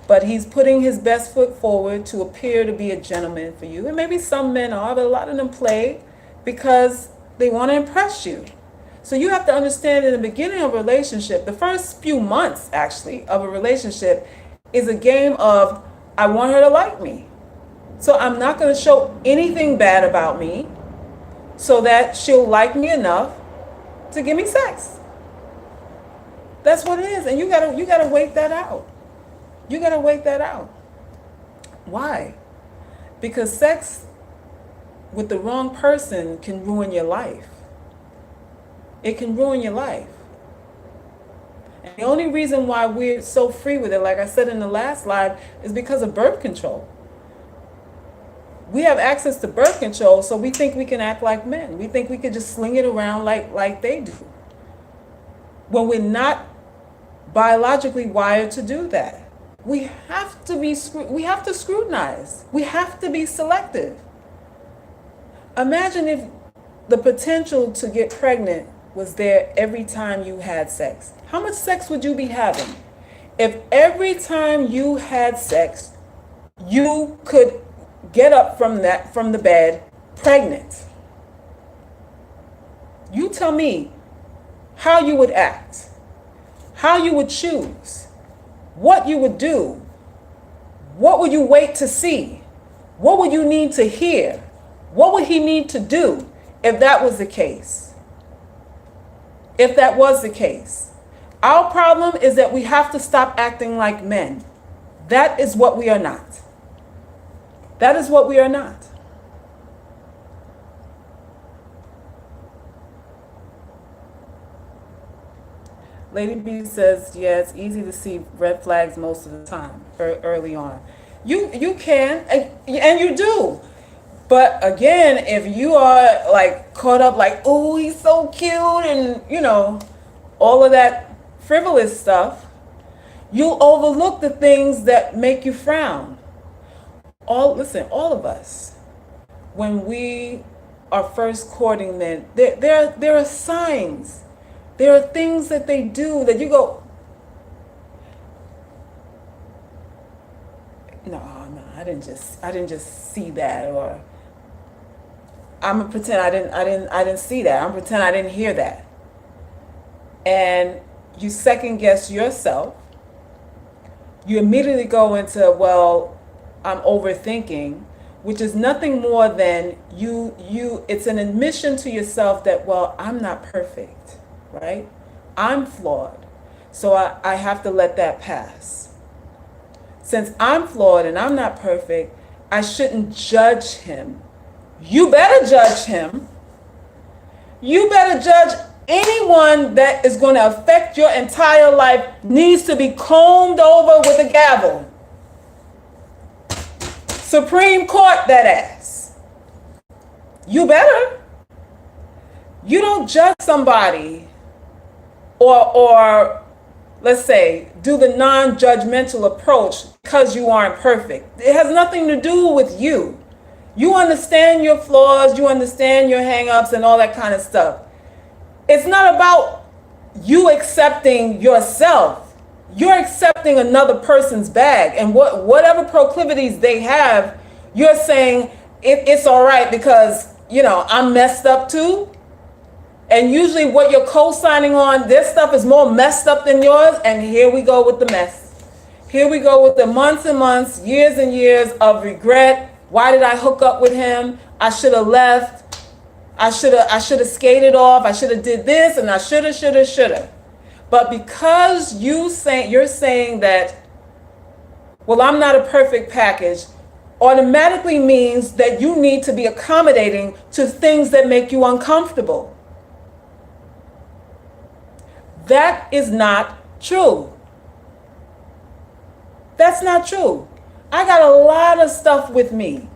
But he's putting his best foot forward to appear to be a gentleman for you. And maybe some men are, but a lot of them play because they want to impress you. So you have to understand in the beginning of a relationship, the first few months actually of a relationship is a game of, I want her to like me. So I'm not going to show anything bad about me so that she'll like me enough to give me sex. That's what it is. And you gotta wait that out. You gotta wait that out. Why? Because sex with the wrong person can ruin your life. It can ruin your life. And the only reason why we're so free with it, like I said in the last live, is because of birth control. We have access to birth control, so we think we can act like men. We think we could just sling it around like they do. When we're not biologically wired to do that. we have to scrutinize. We have to be selective. Imagine if the potential to get pregnant was there every time you had sex. How much sex would you be having? If every time you had sex, you could get up from the bed pregnant. You tell me how you would act, how you would choose, what you would do, what would you wait to see, what would you need to hear, what would he need to do if that was the case? If that was the case. Our problem is that we have to stop acting like men. That is what we are not. That is what we are not. Lady B says, yeah, it's easy to see red flags most of the time, early on. You can, and you do. But again, if you are like caught up like, oh, he's so cute, and all of that frivolous stuff, you'll overlook the things that make you frown. All of us, when we are first courting men, there are signs. There are things that they do that you go, no, I didn't just see that, or I'm gonna pretend I didn't see that. I'm gonna pretend I didn't hear that. And you second guess yourself. You immediately go into, well, I'm overthinking, which is nothing more than it's an admission to yourself that, well, I'm not perfect, right? I'm flawed. So I have to let that pass. Since I'm flawed and I'm not perfect, I shouldn't judge him. You better judge him. You better judge anyone that is going to affect your entire life. Needs to be combed over with a gavel. Supreme Court that ass. You better. You don't judge somebody or let's say, do the non-judgmental approach because you aren't perfect. It has nothing to do with you. You understand your flaws, you understand your hang-ups and all that kind of stuff. It's not about you accepting yourself. You're accepting another person's bag, and whatever proclivities they have, you're saying it's all right because, I'm messed up too. And usually what you're co-signing on, their stuff is more messed up than yours, and here we go with the mess. Here we go with the months and months, years and years of regret. Why did I hook up with him? I should have left. I should have skated off. I should have did this, and I should have. But because you're saying that, well, I'm not a perfect package, automatically means that you need to be accommodating to things that make you uncomfortable. That is not true. That's not true. I got a lot of stuff with me.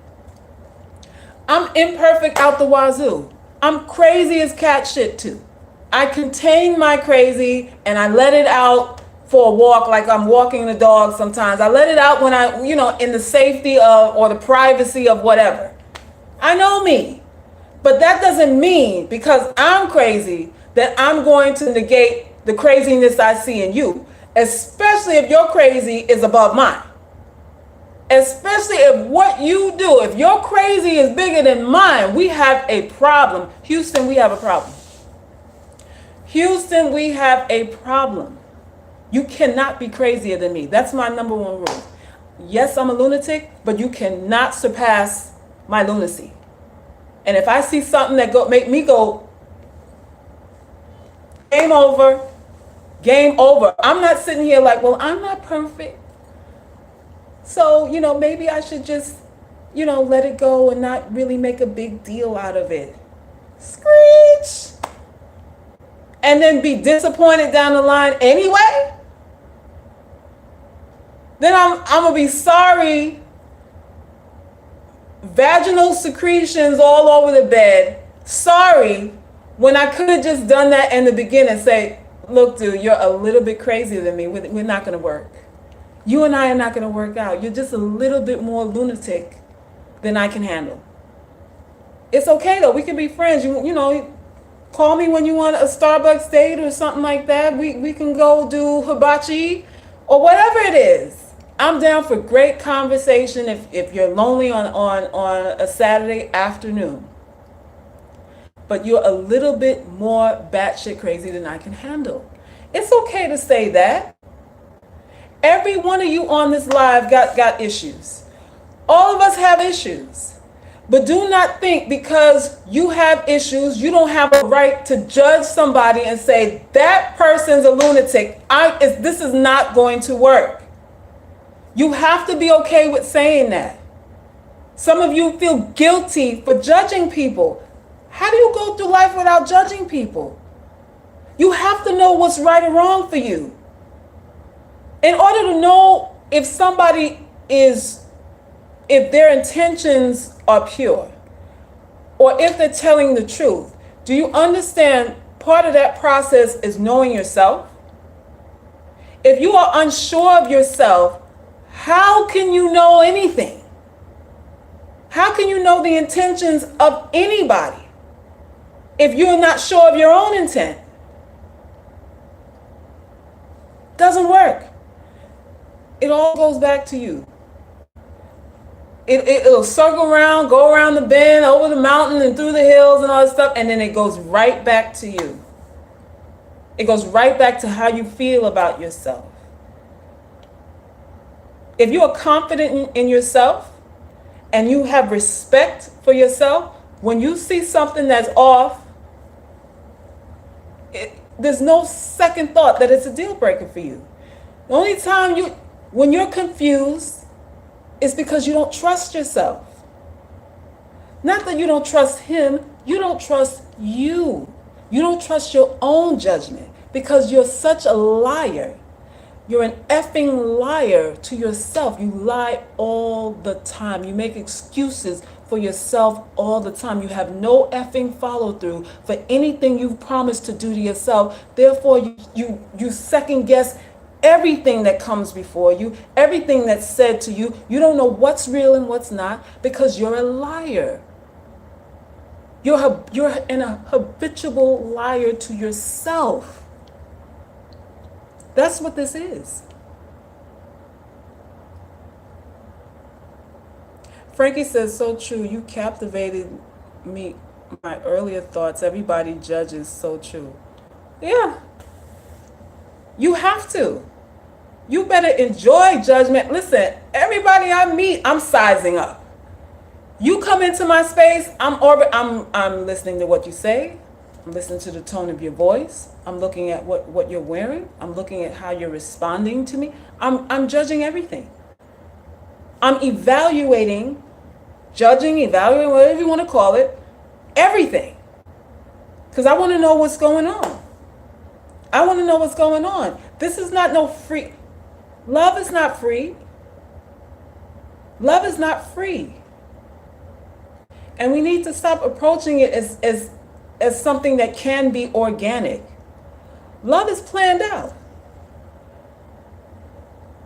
I'm imperfect out the wazoo. I'm crazy as cat shit too. I contain my crazy and I let it out for a walk like I'm walking the dog sometimes. I let it out when I, in the safety of or the privacy of whatever. I know me. But that doesn't mean because I'm crazy that I'm going to negate the craziness I see in you, especially if your crazy is above mine. Especially if what you do, if your crazy is bigger than mine, we have a problem. Houston, we have a problem. Houston, we have a problem. You cannot be crazier than me. That's my number one rule. Yes, I'm a lunatic, but you cannot surpass my lunacy. And if I see something that make me go, game over, game over. I'm not sitting here like, well, I'm not perfect. So, maybe I should just, let it go and not really make a big deal out of it. Screech. And then be disappointed down the line anyway? Then I'm going to be sorry. Vaginal secretions all over the bed. Sorry, when I could have just done that in the beginning. Say, look, dude, you're a little bit crazier than me. We're not going to work. You and I are not going to work out. You're just a little bit more lunatic than I can handle. It's okay though. We can be friends. You know, call me when you want a Starbucks date or something like that. We can go do hibachi or whatever it is. I'm down for great conversation if you're lonely on a Saturday afternoon. But you're a little bit more batshit crazy than I can handle. It's okay to say that. Every one of you on this live got issues. All of us have issues. But do not think because you have issues, you don't have a right to judge somebody and say, that person's a lunatic. This is not going to work. You have to be okay with saying that. Some of you feel guilty for judging people. How do you go through life without judging people? You have to know what's right or wrong for you. In order to know if somebody is, if their intentions are pure, or if they're telling the truth, do you understand part of that process is knowing yourself? If you are unsure of yourself, how can you know anything? How can you know the intentions of anybody if you're not sure of your own intent? Doesn't work. It all goes back to you. It'll circle around, go around the bend, over the mountain and through the hills and all that stuff, and then it goes right back to you. It goes right back to how you feel about yourself. If you are confident in yourself and you have respect for yourself, when you see something that's off, there's no second thought that it's a deal breaker for you. The only time when you're confused, it's because you don't trust yourself. Not that you don't trust him, you don't trust you. You don't trust your own judgment because you're such a liar. You're an effing liar to yourself. You lie all the time. You make excuses for yourself all the time. You have no effing follow through for anything you've promised to do to yourself. Therefore, you second guess everything that comes before you, everything that's said to you. You don't know what's real and what's not because you're a liar. You're an habitual liar to yourself. That's what this is. Frankie says, so true. You captivated me. My earlier thoughts. Everybody judges. So true. Yeah. You have to. You better enjoy judgment. Listen, everybody I meet, I'm sizing up. You come into my space, I'm listening to what you say. I'm listening to the tone of your voice. I'm looking at what you're wearing. I'm looking at how you're responding to me. I'm judging everything. I'm evaluating, evaluating, whatever you want to call it, everything. Because I want to know what's going on. I want to know what's going on. This is not no free. Love is not free. Love is not free. And we need to stop approaching it as something that can be organic. Love is planned out.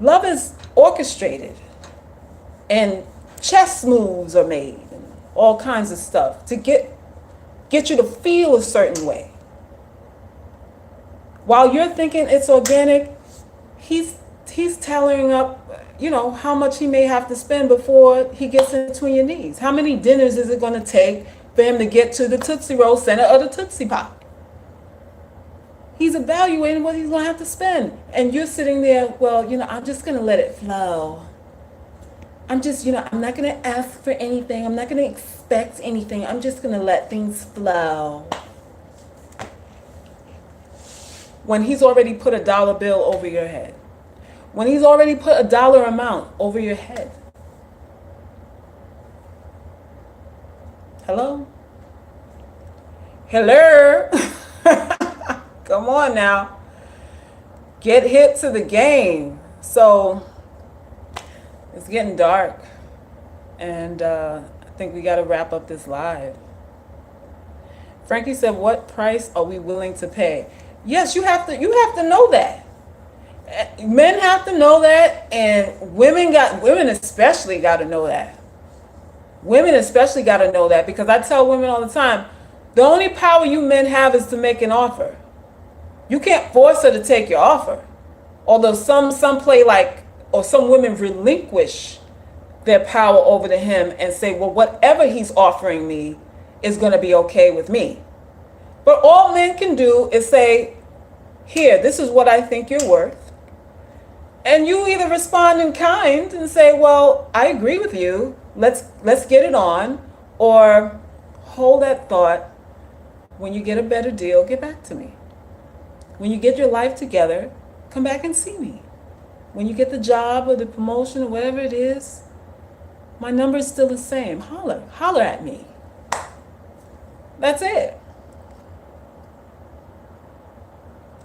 Love is orchestrated. And chess moves are made and all kinds of stuff to get you to feel a certain way. While you're thinking it's organic, he's tallying up, how much he may have to spend before he gets in between your knees. How many dinners is it going to take for him to get to the Tootsie Roll center of the Tootsie Pop? He's evaluating what he's going to have to spend. And you're sitting there, well, I'm just going to let it flow. I'm just, I'm not going to ask for anything. I'm not going to expect anything. I'm just going to let things flow. When he's already put a dollar bill over your head. When he's already put a dollar amount over your head. Hello? Hello? Come on now. Get hip to the game. So, it's getting dark. And I think we got to wrap up this live. Frankie said, what price are we willing to pay? Yes, you have to know that. Men have to know that, and women especially got to know that. Women especially got to know that, because I tell women all the time, the only power you men have is to make an offer. You can't force her to take your offer. Although some play like, or some women relinquish their power over to him and say, well, whatever he's offering me is going to be okay with me. But all men can do is say, here, this is what I think you're worth. And you either respond in kind and say, well, I agree with you. Let's get it on. Or hold that thought. When you get a better deal, get back to me. When you get your life together, come back and see me. When you get the job or the promotion or whatever it is, my number is still the same. Holler at me. That's it.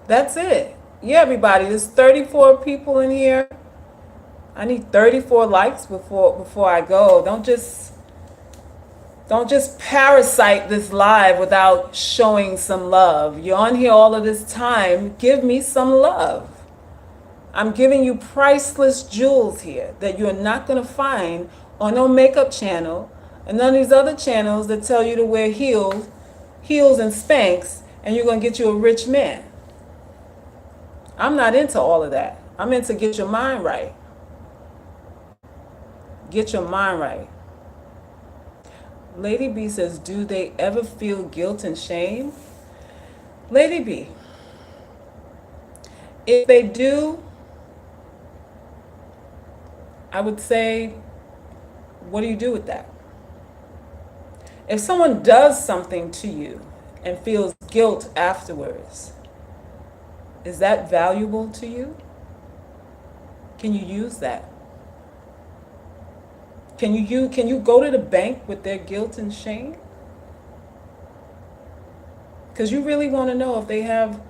That's it. Yeah, everybody, there's 34 people in here. I need 34 likes before I go. Don't just parasite this live without showing some love. You're on here all of this time. Give me some love. I'm giving you priceless jewels here that you're not going to find on no makeup channel and none of these other channels that tell you to wear heels and Spanx, and you're going to get you a rich man. I'm not into all of that. I'm into get your mind right. Get your mind right. Lady B says, do they ever feel guilt and shame? Lady B, if they do, I would say, what do you do with that? If someone does something to you and feels guilt afterwards, is that valuable to you? Can you use that? Can you go to the bank with their guilt and shame? Because you really want to know if they have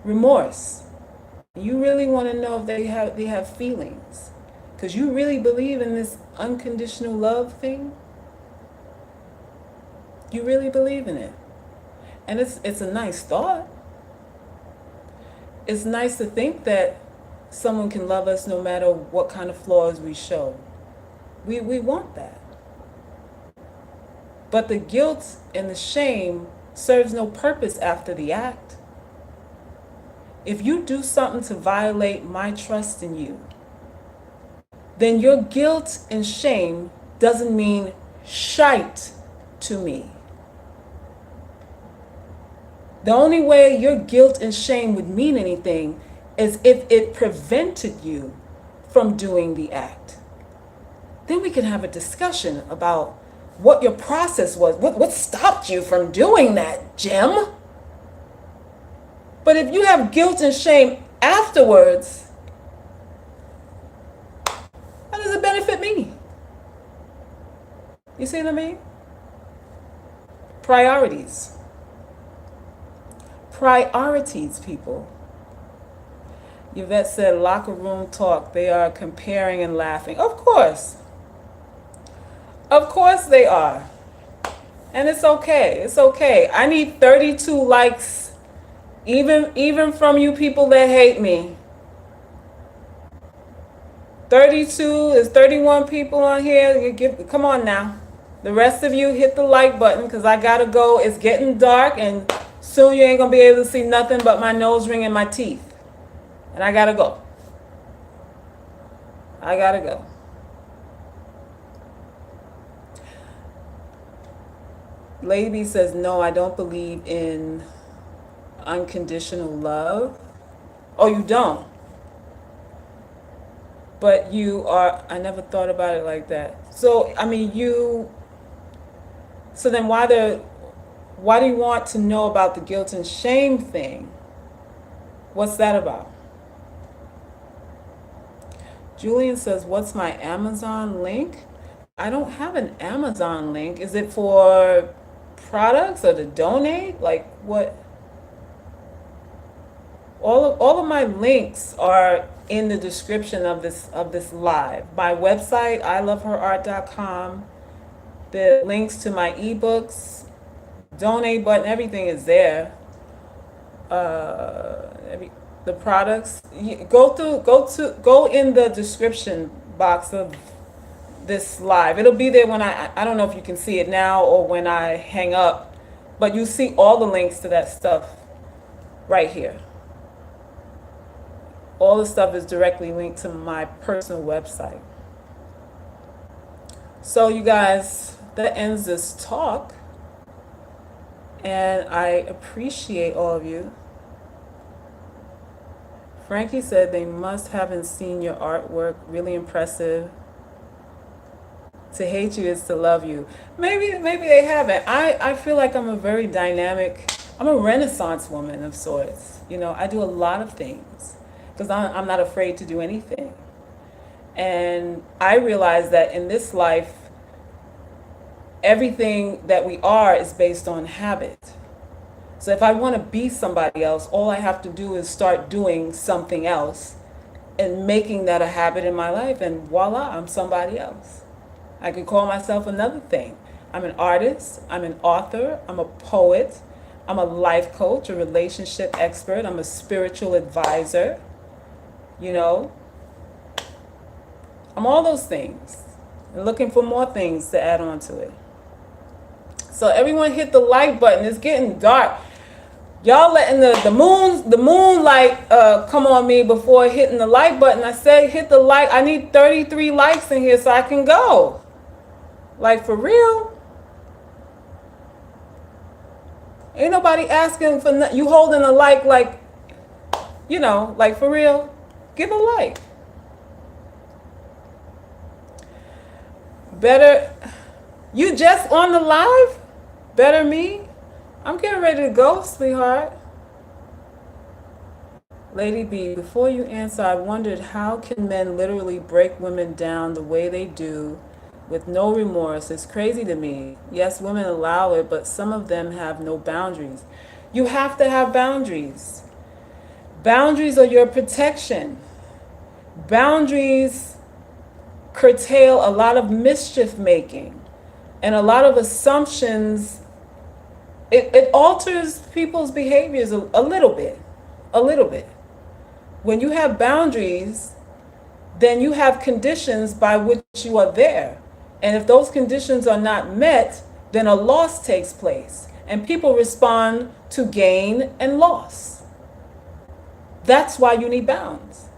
remorse. You really want to know if they have feelings. Because you really believe in this unconditional love thing. You really believe in it. And it's a nice thought. It's nice to think that someone can love us no matter what kind of flaws we show. We want that. But the guilt and the shame serves no purpose after the act. If you do something to violate my trust in you, then your guilt and shame doesn't mean shite to me. The only way your guilt and shame would mean anything is if it prevented you from doing the act. Then we can have a discussion about what your process was. What stopped you from doing that, Jim? But if you have guilt and shame afterwards, how does it benefit me? You see what I mean? Priorities. Priorities, people. Yvette said, locker room talk. They are comparing and laughing. Of course. Of course they are. And it's okay. It's okay. I need 32 likes, even from you people that hate me. 32, there's 31 people on here. Come on now. The rest of you hit the like button, because I gotta go. It's getting dark, and soon you ain't gonna be able to see nothing but my nose ring and my teeth. And I gotta go. I gotta go. Lady says, no, I don't believe in unconditional love. Oh, you don't? But you are, I never thought about it like that. So, I mean, so then why do you want to know about the guilt and shame thing? What's that about? Julian says, what's my Amazon link? I don't have an Amazon link. Is it for products or to donate? Like what? All of my links are in the description of this live. My website, iloveherart.com. The links to my ebooks, donate button, everything is there. the products. Go in the description box of this live. It'll be there when I don't know if you can see it now or when I hang up, but you see all the links to that stuff right here. All the stuff is directly linked to my personal website. So you guys, that ends this talk, and I appreciate all of you. Frankie said they must haven't seen your artwork. Really impressive. To hate you is to love you. Maybe they haven't. I feel like I'm a very dynamic, I'm a Renaissance woman of sorts. You know, I do a lot of things because I'm not afraid to do anything. And I realize that in this life, everything that we are is based on habit. So if I want to be somebody else, all I have to do is start doing something else and making that a habit in my life, and voila, I'm somebody else. I could call myself another thing. I'm an artist, I'm an author, I'm a poet, I'm a life coach, a relationship expert, I'm a spiritual advisor, you know. I'm all those things. And looking for more things to add on to it. So everyone hit the like button. It's getting dark. Y'all letting the moonlight come on me before hitting the like button. I said hit the like. I need 33 likes in here so I can go. Like, for real? Ain't nobody asking for you holding a like, you know, like, for real? Give a like. Better, you just on the live? Better me? I'm getting ready to go, sweetheart. Lady B, before you answer, I wondered how can men literally break women down the way they do with no remorse? It's crazy to me. Yes, women allow it, but some of them have no boundaries. You have to have boundaries. Boundaries are your protection. Boundaries curtail a lot of mischief making and a lot of assumptions. It alters people's behaviors a little bit. A little bit. When you have boundaries, then you have conditions by which you are there. And if those conditions are not met, then a loss takes place. And people respond to gain and loss. That's why you need bounds.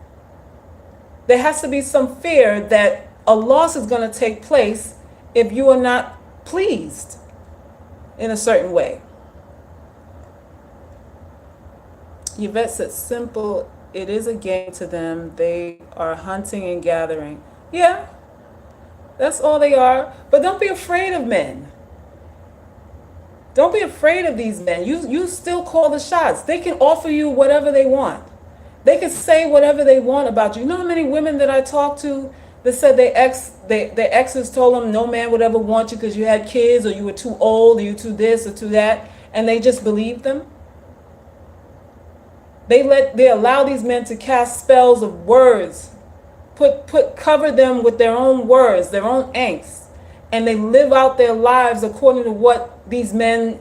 There has to be some fear that a loss is going to take place if you are not pleased in a certain way. Yvette said, simple, it is a game to them. They are hunting and gathering. Yeah, that's all they are. But don't be afraid of men. Don't be afraid of these men. You still call the shots. They can offer you whatever they want. They can say whatever they want about you. You know how many women that I talked to that said their exes told them no man would ever want you because you had kids or you were too old or you too this or too that, and they just believed them? They allow these men to cast spells of words, cover them with their own words, their own angst, and they live out their lives according to what these men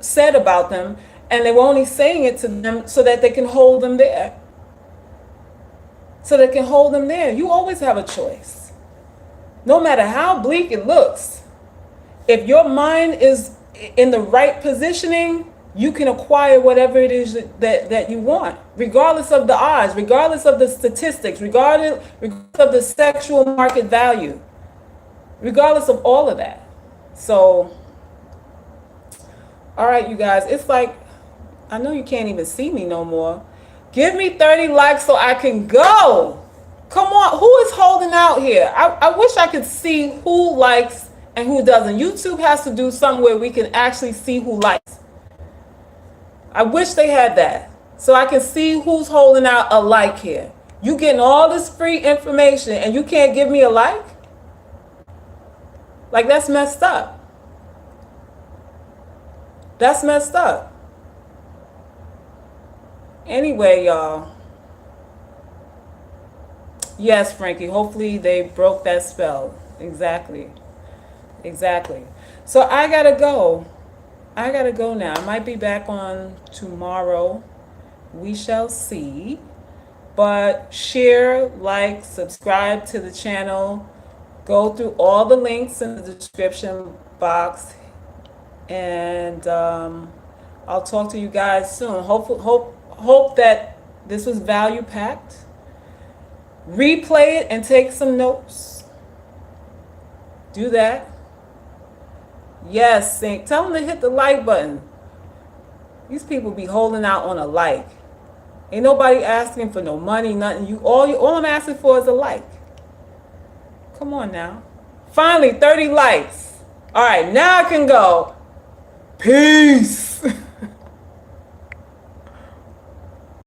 said about them, and they were only saying it to them so that they can hold them there. So they can hold them there. You always have a choice. No matter how bleak it looks, if your mind is in the right positioning, you can acquire whatever it is that you want, regardless of the odds, regardless of the statistics, regardless of the sexual market value, regardless of all of that. So, all right, you guys, it's like, I know you can't even see me no more. Give me 30 likes so I can go. Come on, who is holding out here? I wish I could see who likes and who doesn't. YouTube has to do something where we can actually see who likes. I wish they had that so I can see who's holding out a like here. You getting all this free information and you can't give me a like? Like, that's messed up. That's messed up. Anyway, y'all. Yes, Frankie, hopefully they broke that spell. Exactly. So I gotta go. I gotta go now. I might be back on tomorrow We shall see. But share, like, subscribe to the channel. Go through all the links in the description box, and I'll talk to you guys soon. Hope that this was value packed. Replay it and take some notes. Do that. Yes, Sync. Tell them to hit the like button. These people be holding out on a like. Ain't nobody asking for no money, nothing. All I'm asking for is a like. Come on now. Finally, 30 likes. All right, now I can go. Peace.